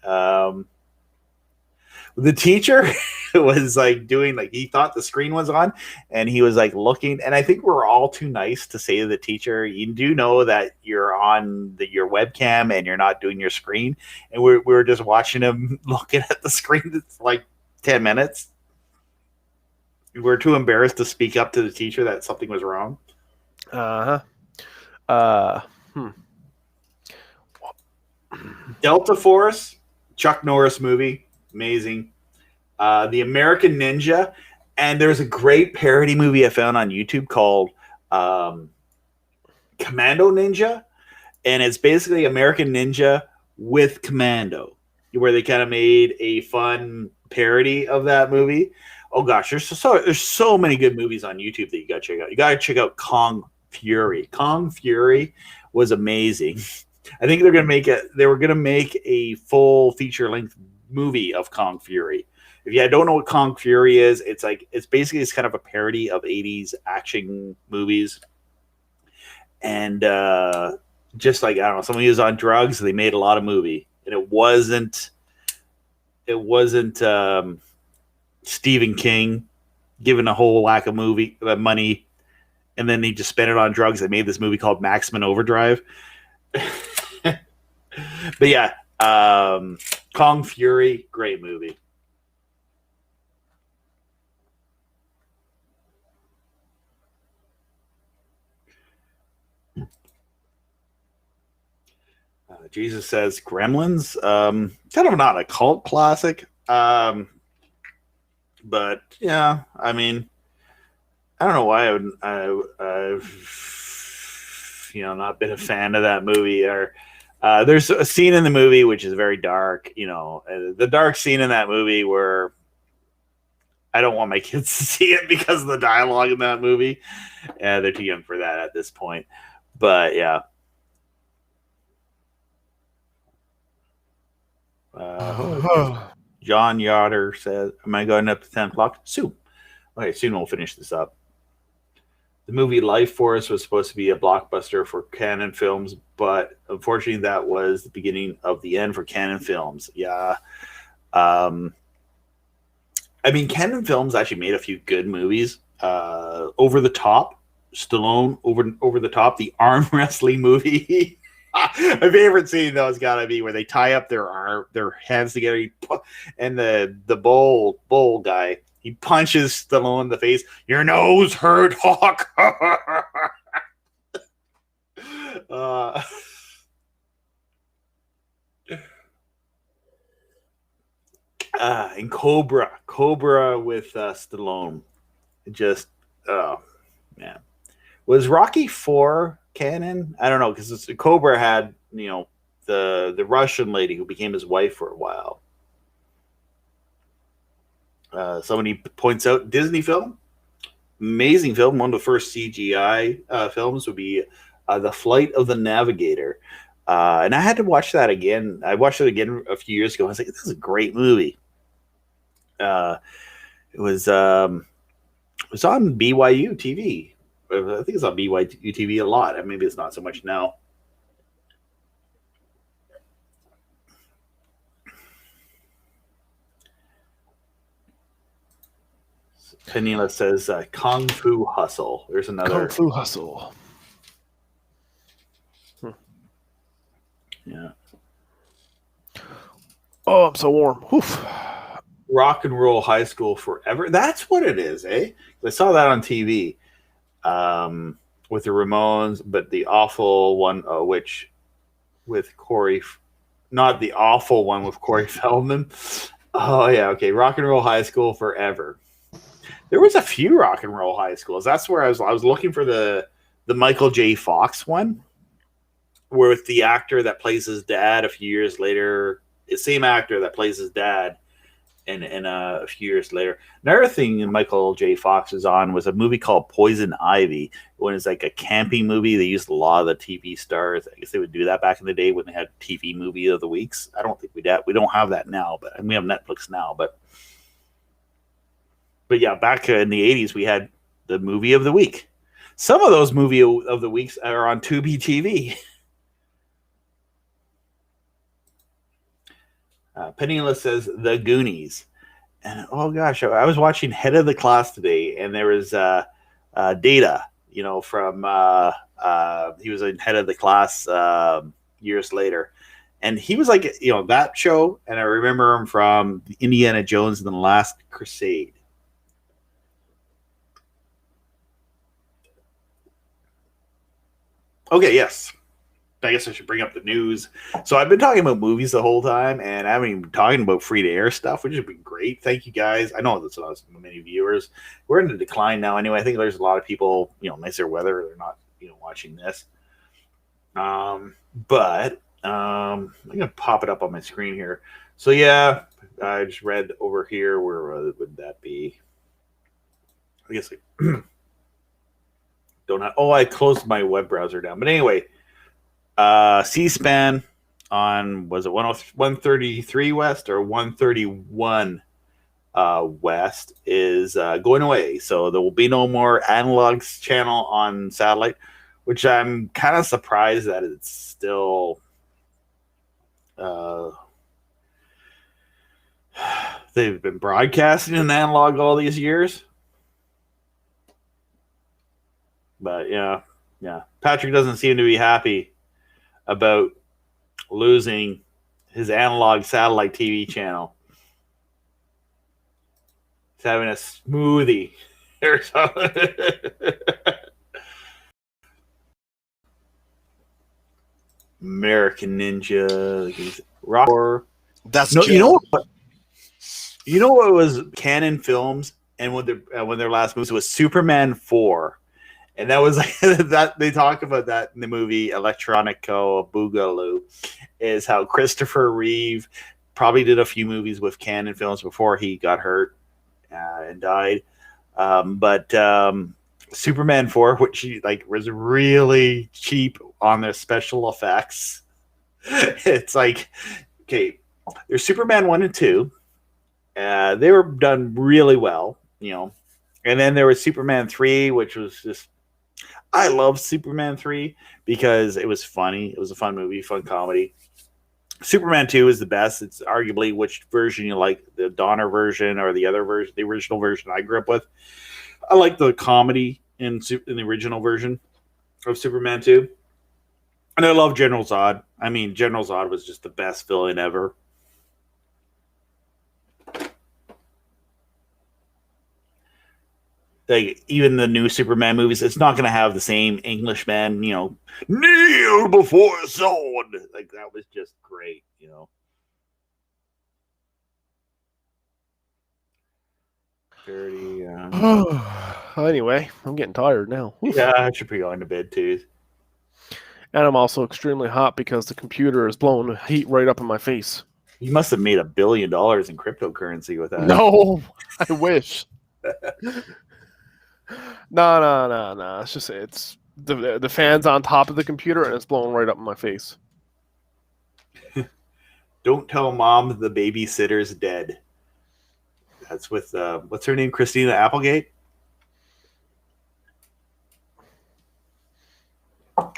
Speaker 1: The teacher was like doing, like, he thought the screen was on, and he was like looking, and I think we're all too nice to say to the teacher, you do know that you're on your webcam and you're not doing your screen, and we were just watching him looking at the screen for like 10 minutes. We're too embarrassed to speak up to the teacher that something was wrong. Delta Force, Chuck Norris movie, amazing. The American Ninja, and there's a great parody movie I found on YouTube called Commando Ninja, and it's basically American Ninja with Commando, where they kind of made a fun parody of that movie. Oh gosh, there's so many good movies on YouTube that you got to check out. You got to check out Kong Fury. Kong Fury was amazing. I think they were gonna make a full feature length movie of Kong Fury. If you don't know what Kong Fury is, it's basically kind of a parody of 80s action movies. And just like, I don't know, somebody was on drugs, they made a lot of movie. And it wasn't Stephen King giving a whole whack of money, and then he just spent it on drugs. They made this movie called Maximum Overdrive. But yeah, Kong Fury, great movie. Jesus Says Gremlins, kind of not a cult classic, but yeah, I mean, I don't know why I've not been a fan of that movie. Or there's a scene in the movie which is very dark. The dark scene in that movie where I don't want my kids to see it because of the dialogue in that movie. They're too young for that at this point. But yeah. John Yoder says, am I going up to 10 o'clock? Soon. Okay, soon we'll finish this up. The movie Life Force was supposed to be a blockbuster for Canon Films, but unfortunately that was the beginning of the end for Canon Films. Yeah. I mean, Canon Films actually made a few good movies. Over the Top, Stallone, Over the Top, the arm wrestling movie. My favorite scene though has got to be where they tie up their hands together, and the bull guy, he punches Stallone in the face. Your nose hurt, Hawk. And Cobra with Stallone. Just, oh man, was Rocky 4 canon? I don't know, because Cobra had the Russian lady who became his wife for a while. Somebody points out Disney film, amazing film. One of the first CGI films would be The Flight of the Navigator, and I had to watch that again. I watched it again a few years ago. I was like, this is a great movie. It was on BYU TV. I think it's on BYU TV a lot. Maybe it's not so much now. Penila says Kung Fu Hustle. There's another.
Speaker 2: Kung Fu Hustle.
Speaker 1: Yeah.
Speaker 2: Oh, I'm so warm. Oof.
Speaker 1: Rock and Roll High School Forever. That's what it is, eh? I saw that on TV with the Ramones, but the awful one, which with Corey, not the awful one with Corey Feldman. Oh yeah, okay. Rock and Roll High School Forever. There was a few Rock and Roll High Schools. That's where I was looking for the Michael J. Fox one, with the actor that plays his dad a few years later. The same actor that plays his dad. And a few years later, another thing Michael J. Fox was on was a movie called Poison Ivy. When it's like a camping movie, they used a lot of the TV stars. I guess they would do that back in the day when they had TV movie of the weeks. I don't think we don't have that now, but we have Netflix now. But yeah, back in the 80s, we had the movie of the week. Some of those movie of the weeks are on Tubi TV. Penniless says The Goonies. And oh gosh, I was watching Head of the Class today, and there was Data, from he was in Head of the Class years later. And he was like, that show, and I remember him from Indiana Jones and the Last Crusade. Okay, yes. I guess I should bring up the news. So I've been talking about movies the whole time, and I haven't even been talking about free-to-air stuff, which has been great. Thank you, guys. I know that's not many viewers. We're in a decline now anyway. I think there's a lot of people, nicer weather, they're not, watching this. But I'm gonna pop it up on my screen here. So yeah, I just read over here. Where would that be? I guess I don't have. Oh, I closed my web browser down. But anyway, C-SPAN on, was it 133 West or 131 West is going away. So there will be no more analog channel on satellite, which I'm kind of surprised that it's still. They've been broadcasting in analog all these years. But yeah. Patrick doesn't seem to be happy about losing his analog satellite TV channel. He's having a smoothie or something. American Ninja, Rock.
Speaker 3: That's
Speaker 1: No,
Speaker 3: cute.
Speaker 1: you know what? You know what was Canon Films, and when their last movie was Superman 4. And that was like that they talk about that in the movie Electronico Boogaloo, is how Christopher Reeve probably did a few movies with Canon Films before he got hurt and died. But Superman 4, which was really cheap on their special effects. It's like, okay, there's Superman 1 and 2. They were done really well, And then there was Superman 3, which was just, I love Superman 3 because it was funny. It was a fun movie, fun comedy. Superman 2 is the best. It's arguably which version you like, the Donner version or the other version, the original version I grew up with. I like the comedy in the original version of Superman 2. And I love General Zod. I mean, General Zod was just the best villain ever. Like, even the new Superman movies, it's not going to have the same Englishman, kneel before a sword. Like, that was just great, Dirty.
Speaker 2: Anyway, I'm getting tired now. Oof.
Speaker 1: Yeah, I should be going to bed too.
Speaker 2: And I'm also extremely hot because the computer is blowing heat right up in my face.
Speaker 1: You must have made $1 billion in cryptocurrency with that.
Speaker 2: No, I wish. No. It's just the fan's on top of the computer and it's blowing right up in my face.
Speaker 1: Don't tell mom the babysitter's dead. That's with what's her name, Christina Applegate.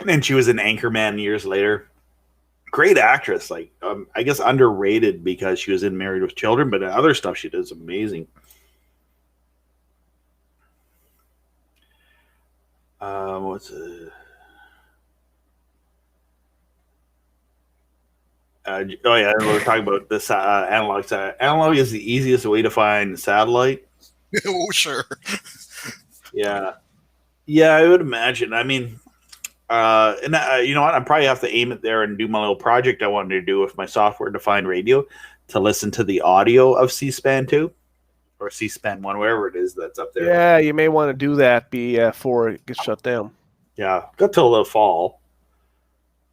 Speaker 1: And she was an Anchorman years later. Great actress, I guess underrated because she was in Married with Children, but other stuff she does amazing. What's we're talking about this analog. Analog is the easiest way to find satellite.
Speaker 3: Oh, sure.
Speaker 1: Yeah, I would imagine. I mean, you know what? I probably have to aim it there and do my little project I wanted to do with my software-defined radio to listen to the audio of C-SPAN 2 or C-SPAN 1, wherever it is that's up there.
Speaker 2: Yeah, you may want to do that before it gets shut down.
Speaker 1: Yeah, got till the fall,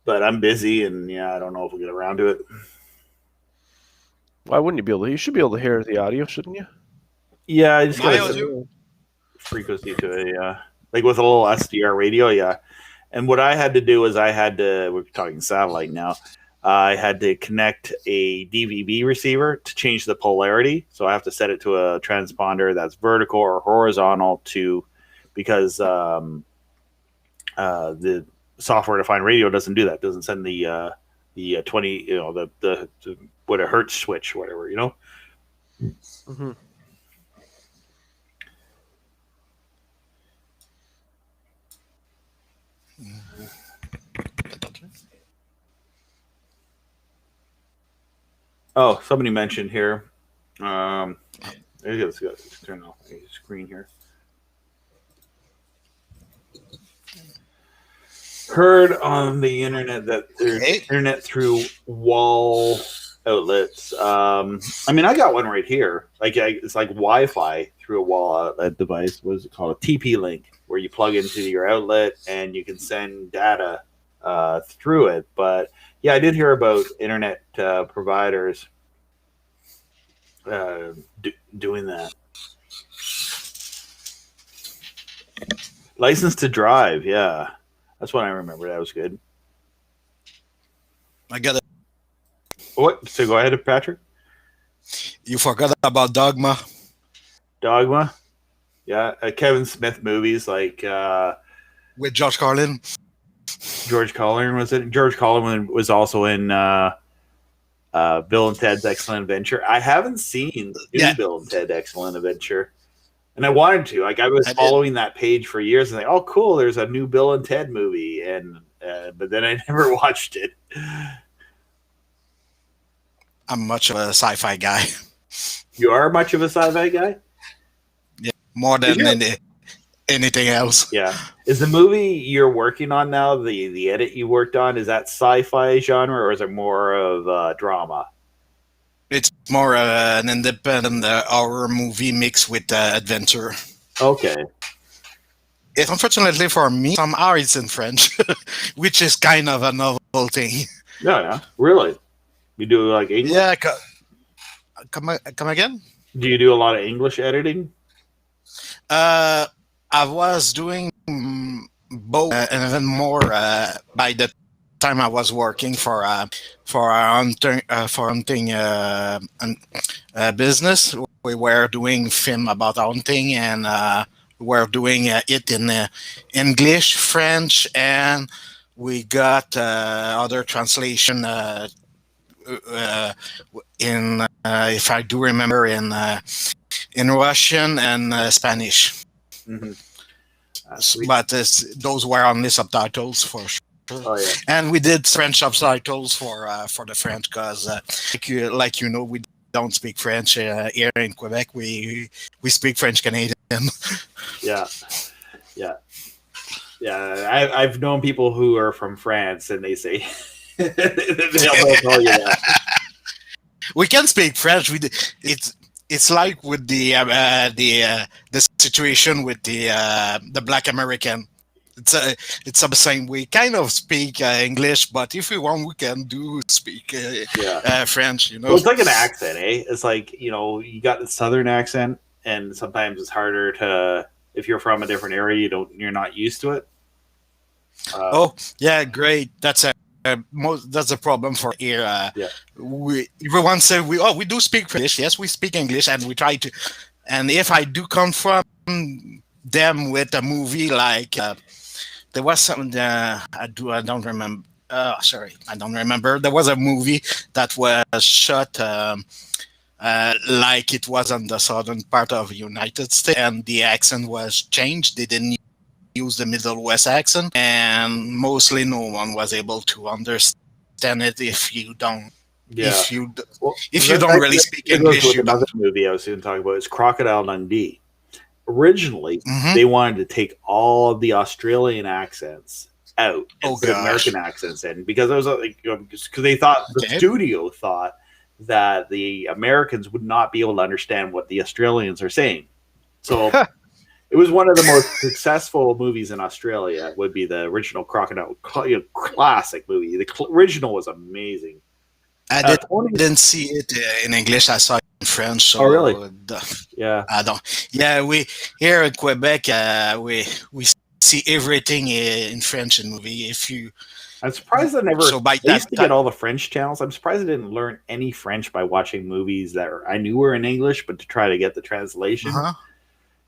Speaker 1: but I'm busy, and I don't know if we'll get around to it.
Speaker 2: Why wouldn't you be able to? You should be able to hear the audio, shouldn't you?
Speaker 1: Yeah, I just got a frequency to it. Yeah, like with a little SDR radio. Yeah, and what I had to do is we're talking satellite now. I had to connect a DVB receiver to change the polarity. So I have to set it to a transponder that's vertical or horizontal because the software-defined radio doesn't do that. It doesn't send the 20, the what a hertz switch, whatever,
Speaker 2: Mm-hmm.
Speaker 1: Oh, somebody mentioned here. Let's turn off the screen here. Heard on the internet that there's internet through wall outlets. I mean, I got one right here. It's like Wi-Fi through a wall outlet device. What is it called? A TP-Link, where you plug into your outlet and you can send data through it. But Yeah, I did hear about internet providers doing that. License to Drive, yeah. That's what I remember. That was good.
Speaker 3: I got it.
Speaker 1: What? So go ahead, Patrick.
Speaker 3: You forgot about Dogma.
Speaker 1: Dogma. Yeah, Kevin Smith movies like
Speaker 3: With George Carlin.
Speaker 1: George Carlin was it? George Carlin was also in Bill and Ted's Excellent Adventure. I haven't seen the new Bill and Ted Excellent Adventure, and I wanted to. Like I was following that page for years, and like, oh, cool, there's a new Bill and Ted movie, and but then I never watched it.
Speaker 3: I'm much of a sci-fi guy.
Speaker 1: You are much of a sci-fi guy?
Speaker 3: Yeah, more than anything else.
Speaker 1: Yeah. Is the movie you're working on now, the edit you worked on, is that sci-fi genre or is it more of drama?
Speaker 3: It's more an independent horror movie mixed with adventure.
Speaker 1: Okay.
Speaker 3: It's unfortunately for me, somehow it's in French, which is kind of a novel thing.
Speaker 1: Yeah. Really? You do like English?
Speaker 3: Yeah. Come again?
Speaker 1: Do you do a lot of English editing?
Speaker 3: I was doing both, and even more by the time I was working for a hunting business. We were doing film about hunting, and we were doing it in English, French, and we got other translation in if I do remember in Russian and Spanish.
Speaker 1: Mm-hmm.
Speaker 3: But those were only subtitles for sure.
Speaker 1: Oh, yeah.
Speaker 3: And we did French subtitles for the French because, like you know, we don't speak French here in Quebec. We speak French Canadian.
Speaker 1: Yeah. I've known people who are from France, and they say they'll tell you that.
Speaker 3: We can speak French. It's like with the situation with the Black American. It's the same. We kind of speak English, but if we want, we can speak French. You know,
Speaker 1: well, it's like an accent, eh? It's like you got the Southern accent, and sometimes it's harder to if you're from a different area. You're not used to it.
Speaker 3: Oh yeah, great. That's a problem for here. Everyone say we do speak English. Yes, we speak English, and we try to. And if I do come from them with a movie like there was something I don't remember. Sorry, I don't remember. There was a movie that was shot like it was on the southern part of the United States, and the accent was changed. They didn't use the Middle West accent, and mostly no one was able to understand it if you don't.
Speaker 1: Yeah.
Speaker 3: If you don't really speak English,
Speaker 1: another movie I was going to talk about is Crocodile Dundee. Originally, they wanted to take all of the Australian accents out and put American accents in because it was because they thought the studio thought that the Americans would not be able to understand what the Australians are saying. So it was one of the most successful movies in Australia. Would be the original Crocodile, classic movie. The original was amazing.
Speaker 3: I didn't see it in English. I saw it in French. So
Speaker 1: oh, really? Yeah.
Speaker 3: I don't. Yeah, we here in Quebec, we see everything in French in movie.
Speaker 1: I'm surprised I never.
Speaker 3: So by
Speaker 1: I used to get all the French channels. I'm surprised I didn't learn any French by watching movies that I knew were in English, but to try to get the translation.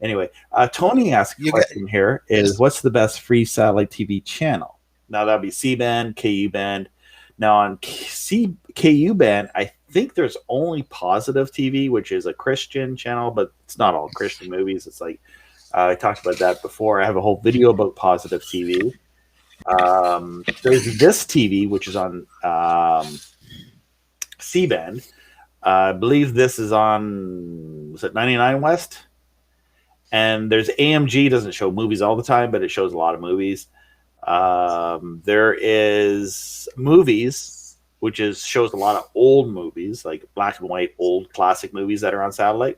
Speaker 1: Anyway, Tony asked a question here: is what's the best free satellite TV channel? Now that'd be C-band, KU band. Now on KU band, I think there's only Positive TV, which is a Christian channel, but it's not all Christian movies. It's like I talked about that before. I have a whole video about Positive TV. There's This TV, which is on C-band. I believe this is on, was it 99 West? And there's AMG, doesn't show movies all the time, but it shows a lot of movies. There is Movies, which shows a lot of old movies, like black and white, old classic movies that are on satellite.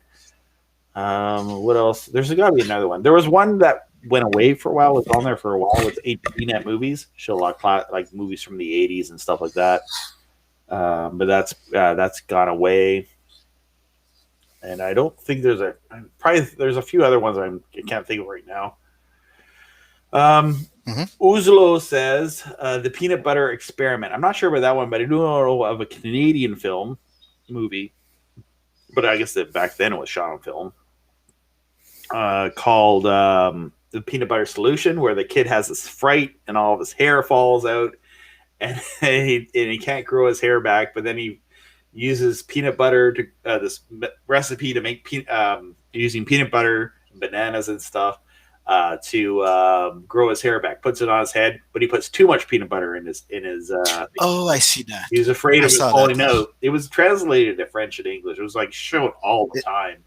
Speaker 1: What else? There's got to be another one. There was one that went away for a while. Was on there for a while. It's 18 movies. Show a lot of like movies from the 80s and stuff like that. But that's gone away. And I don't think there's a few other ones I can't think of right now. Uzlo says the peanut butter experiment. I'm not sure about that one, but I do know of a Canadian movie, but I guess that back then it was shot on film, called the peanut butter solution, where the kid has this fright and all of his hair falls out, and he can't grow his hair back, but then he uses peanut butter to this recipe to make using peanut butter, bananas and stuff to grow his hair back. Puts it on his head, but he puts too much peanut butter in his.
Speaker 3: Oh, I see that.
Speaker 1: He was afraid of it falling out. It was translated to French and English. It was like shown all the time.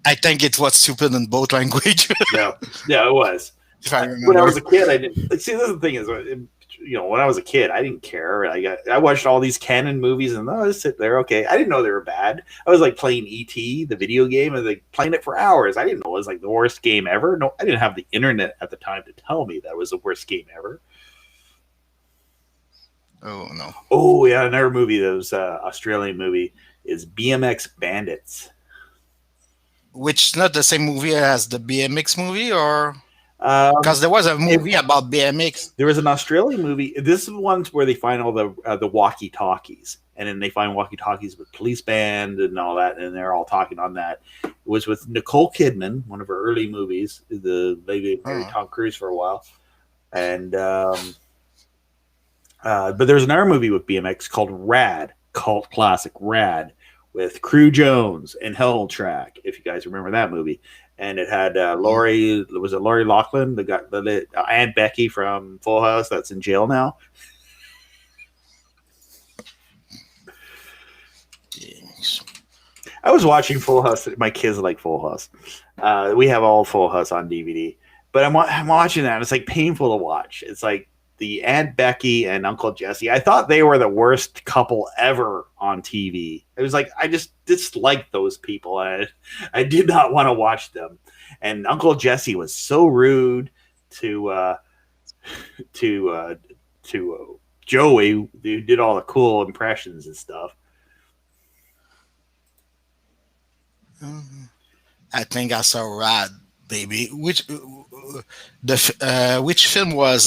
Speaker 3: I think it was stupid in both languages.
Speaker 1: yeah, it was.
Speaker 3: If I remember.
Speaker 1: When I was a kid, I didn't see. This is the thing is, when I was a kid, I didn't care. I watched all these canon movies, and I just sit there. Okay, I didn't know they were bad. I was like playing E.T., the video game, and like playing it for hours. I didn't know it was like the worst game ever. No, I didn't have the internet at the time to tell me that was the worst game ever.
Speaker 3: Oh no!
Speaker 1: Oh yeah, another movie that was Australian movie is BMX Bandits.
Speaker 3: Which is not the same movie as the BMX movie, or because there was a movie about BMX.
Speaker 1: There was an Australian movie. This is the ones where they find all the walkie-talkies, and then they find walkie-talkies with police band and all that, and they're all talking on that. It was with Nicole Kidman, one of her early movies. The lady married Tom Cruise for a while, and but there's another movie with BMX called Rad, cult classic Rad, with Crew Jones and Hell Track, if you guys remember that movie. And it had Lori Loughlin, the Aunt Becky from Full House that's in jail now.
Speaker 3: Yes.
Speaker 1: I was watching Full House. My kids like Full House. We have all Full House on DVD. But I'm watching that, and it's like painful to watch. It's like the Aunt Becky and Uncle Jesse. I thought they were the worst couple ever on TV. It was like I just disliked those people. I did not want to watch them. And Uncle Jesse was so rude to Joey, who did all the cool impressions and stuff.
Speaker 3: I think I saw Rad, baby. Which film was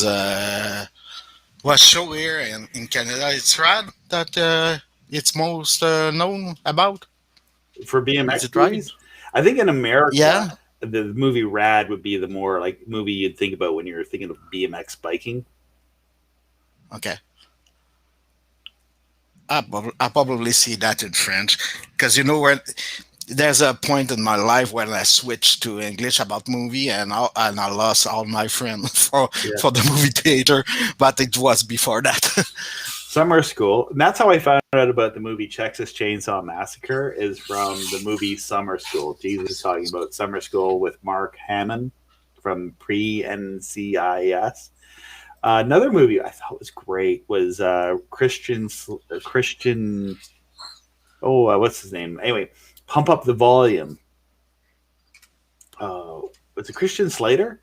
Speaker 3: shown here in Canada? It's Rad that it's most known about
Speaker 1: for BMX
Speaker 3: movies.
Speaker 1: Right? I think in America,
Speaker 3: yeah,
Speaker 1: the movie Rad would be the more like movie you'd think about when you're thinking of BMX biking.
Speaker 3: Okay. I'll probably see that in French, because where there's a point in my life when I switched to English about movie, and I lost all my friends for the movie theater, but it was before that.
Speaker 1: Summer School, and that's how I found out about the movie Texas Chainsaw Massacre, is from the movie Summer School. Jesus is talking about Summer School with Mark Hamill from pre-NCIS. Another movie I thought was great was Christian. Oh, what's his name? Anyway, Pump Up the Volume. Was it Christian Slater?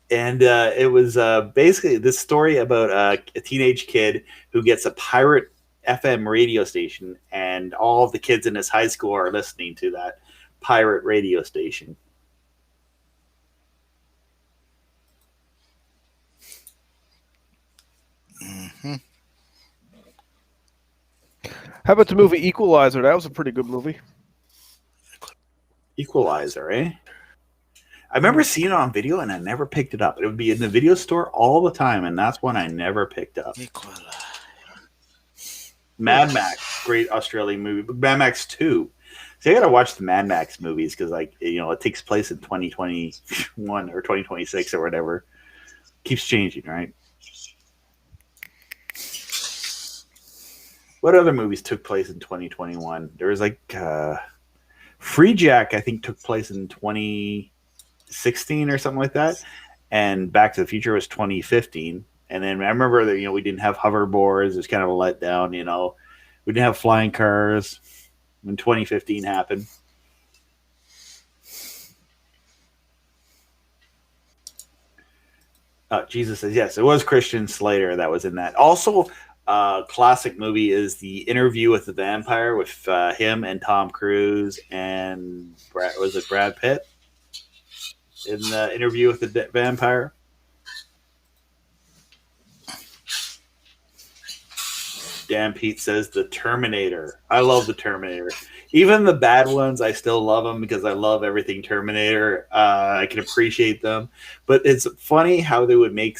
Speaker 1: And it was basically this story about a teenage kid who gets a pirate FM radio station, and all of the kids in his high school are listening to that pirate radio station.
Speaker 3: Mm-hmm.
Speaker 2: How about the movie Equalizer? That was a pretty good movie.
Speaker 1: Equalizer, eh? I remember seeing it on video, and I never picked it up. It would be in the video store all the time, and that's one I never picked up.
Speaker 3: Equalizer.
Speaker 1: Mad Max, great Australian movie. Mad Max 2. See, I gotta watch the Mad Max movies because, it takes place in 2021 or 2026 or whatever. Keeps changing, right? What other movies took place in 2021? There was Free Jack, I think, took place in 2016 or something like that, and Back to the Future was 2015. And then I remember that we didn't have hoverboards. It was kind of a letdown. We didn't have flying cars when 2015 happened. Jesus says yes. It was Christian Slater that was in that. Also, classic movie is The Interview with the Vampire with him and Tom Cruise and was it Brad Pitt in the Interview with the Vampire? Dan Pete says The Terminator. I love The Terminator. Even the bad ones, I still love them because I love everything Terminator. I can appreciate them. But it's funny how they would make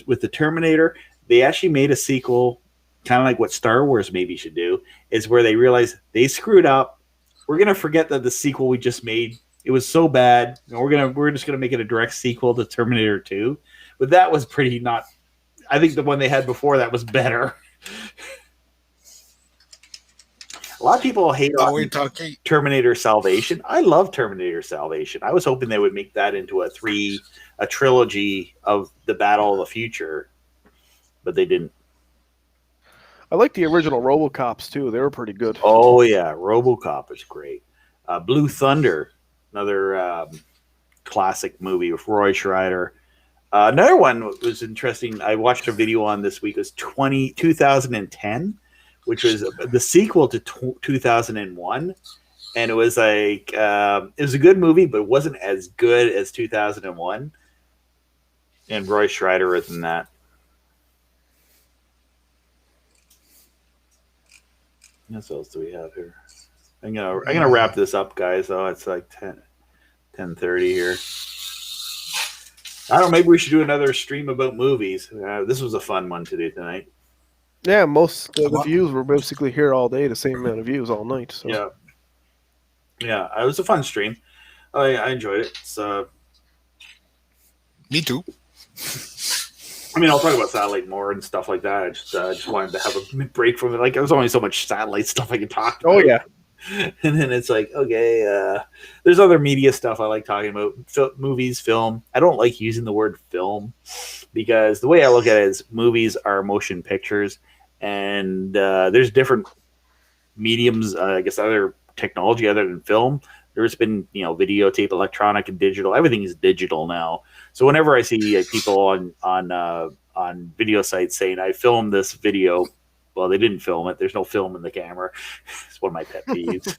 Speaker 1: with the Terminator, they actually made a sequel, kind of like what Star Wars maybe should do, is where they realize they screwed up. We're going to forget that the sequel we just made, it was so bad. And we're just going to make it a direct sequel to Terminator 2. But that was pretty not. I think the one they had before that was better. A lot of people hate on Terminator Salvation. I love Terminator Salvation. I was hoping they would make that into a trilogy of the Battle of the Future, but they didn't.
Speaker 2: I like the original RoboCops too. They were pretty good.
Speaker 1: Oh yeah, RoboCop is great. Blue Thunder, another classic movie with Roy Scheider. Another one was interesting. I watched a video on this week. It was 2010. Which was the sequel to 2001, and it was like it was a good movie, but it wasn't as good as 2001. And Roy Scheider was in that. What else do we have here? I'm gonna wrap this up, guys. Though it's like 10:30 here. I don't know. Maybe we should do another stream about movies. This was a fun one to do tonight.
Speaker 2: Yeah, most of the views were basically here all day, the same amount of views all night. So.
Speaker 1: Yeah, it was a fun stream. I enjoyed it. So,
Speaker 3: me too.
Speaker 1: I mean, I'll talk about satellite more and stuff like that. I just wanted to have a break from it. Like, there was only so much satellite stuff I could talk about.
Speaker 2: Oh, yeah.
Speaker 1: And then it's like, okay, there's other media stuff I like talking about. Movies, film. I don't like using the word film because the way I look at it is movies are motion pictures. And there's different mediums, I guess, other technology other than film. There's been, videotape, electronic, and digital. Everything is digital now. So whenever I see people on video sites saying I filmed this video, well, they didn't film it. There's no film in the camera. It's one of my pet peeves.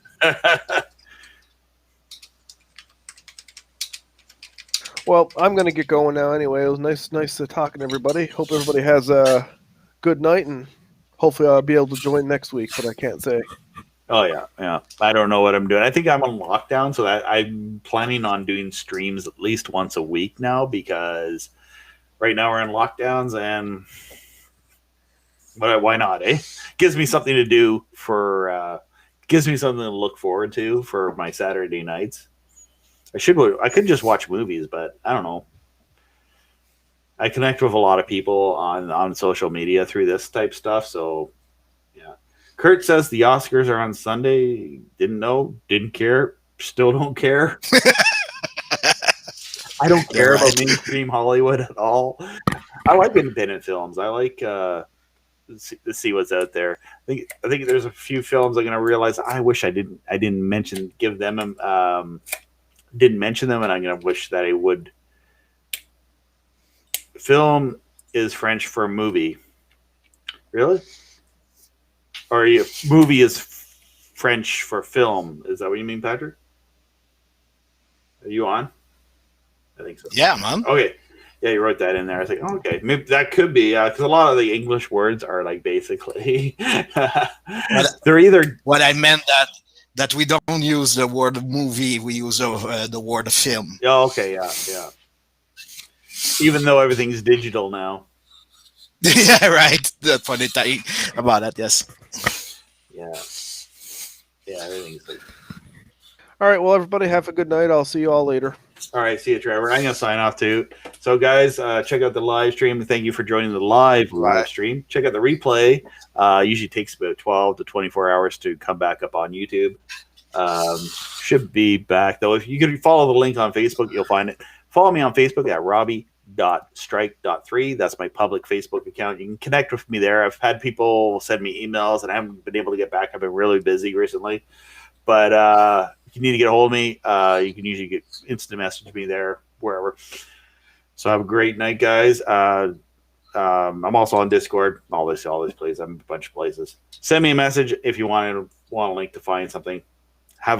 Speaker 2: Well, I'm going to get going now anyway. It was nice to talking to everybody. Hope everybody has a good night, and hopefully I'll be able to join next week, but I can't say.
Speaker 1: Oh, yeah. I don't know what I'm doing. I think I'm on lockdown, so I'm planning on doing streams at least once a week now because right now we're in lockdowns, and why not, eh? Gives me something to do gives me something to look forward to for my Saturday nights. I could just watch movies, but I don't know. I connect with a lot of people on social media through this type stuff, so yeah. Kurt says the Oscars are on Sunday. Didn't know, didn't care, still don't care. I don't care about mainstream Hollywood at all. I like independent films. I like to see what's out there. I think there's a few films I'm gonna realize I wish I didn't mention them, and I'm gonna wish that I would. Film is French for movie. Really? Or movie is French for film. Is that what you mean, Patrick? Are you on? I think so.
Speaker 3: Yeah, man.
Speaker 1: Okay. Yeah, you wrote that in there. I was like, oh, okay. Maybe that could be, because a lot of the English words are like basically... they're either...
Speaker 3: What I meant that we don't use the word movie, we use the word film.
Speaker 1: Oh, okay, yeah. Even though everything's digital now.
Speaker 3: Yeah, right. The funny thing about that, yes.
Speaker 1: Yeah, everything's like...
Speaker 2: All right, well, everybody have a good night. I'll see you all later.
Speaker 1: All right, see you, Trevor. I'm going to sign off, too. So, guys, check out the live stream. Thank you for joining the live stream. Check out the replay. Usually takes about 12 to 24 hours to come back up on YouTube. Should be back, though. If you can follow the link on Facebook, you'll find it. Follow me on Facebook at robbie.strike.3. That's my public Facebook account. You can connect with me there. I've had people send me emails, and I haven't been able to get back. I've been really busy recently. But if you need to get a hold of me, you can usually instant message me there, wherever. So have a great night, guys. I'm also on Discord. All this places. I'm a bunch of places. Send me a message if you want a link to find something. Have a great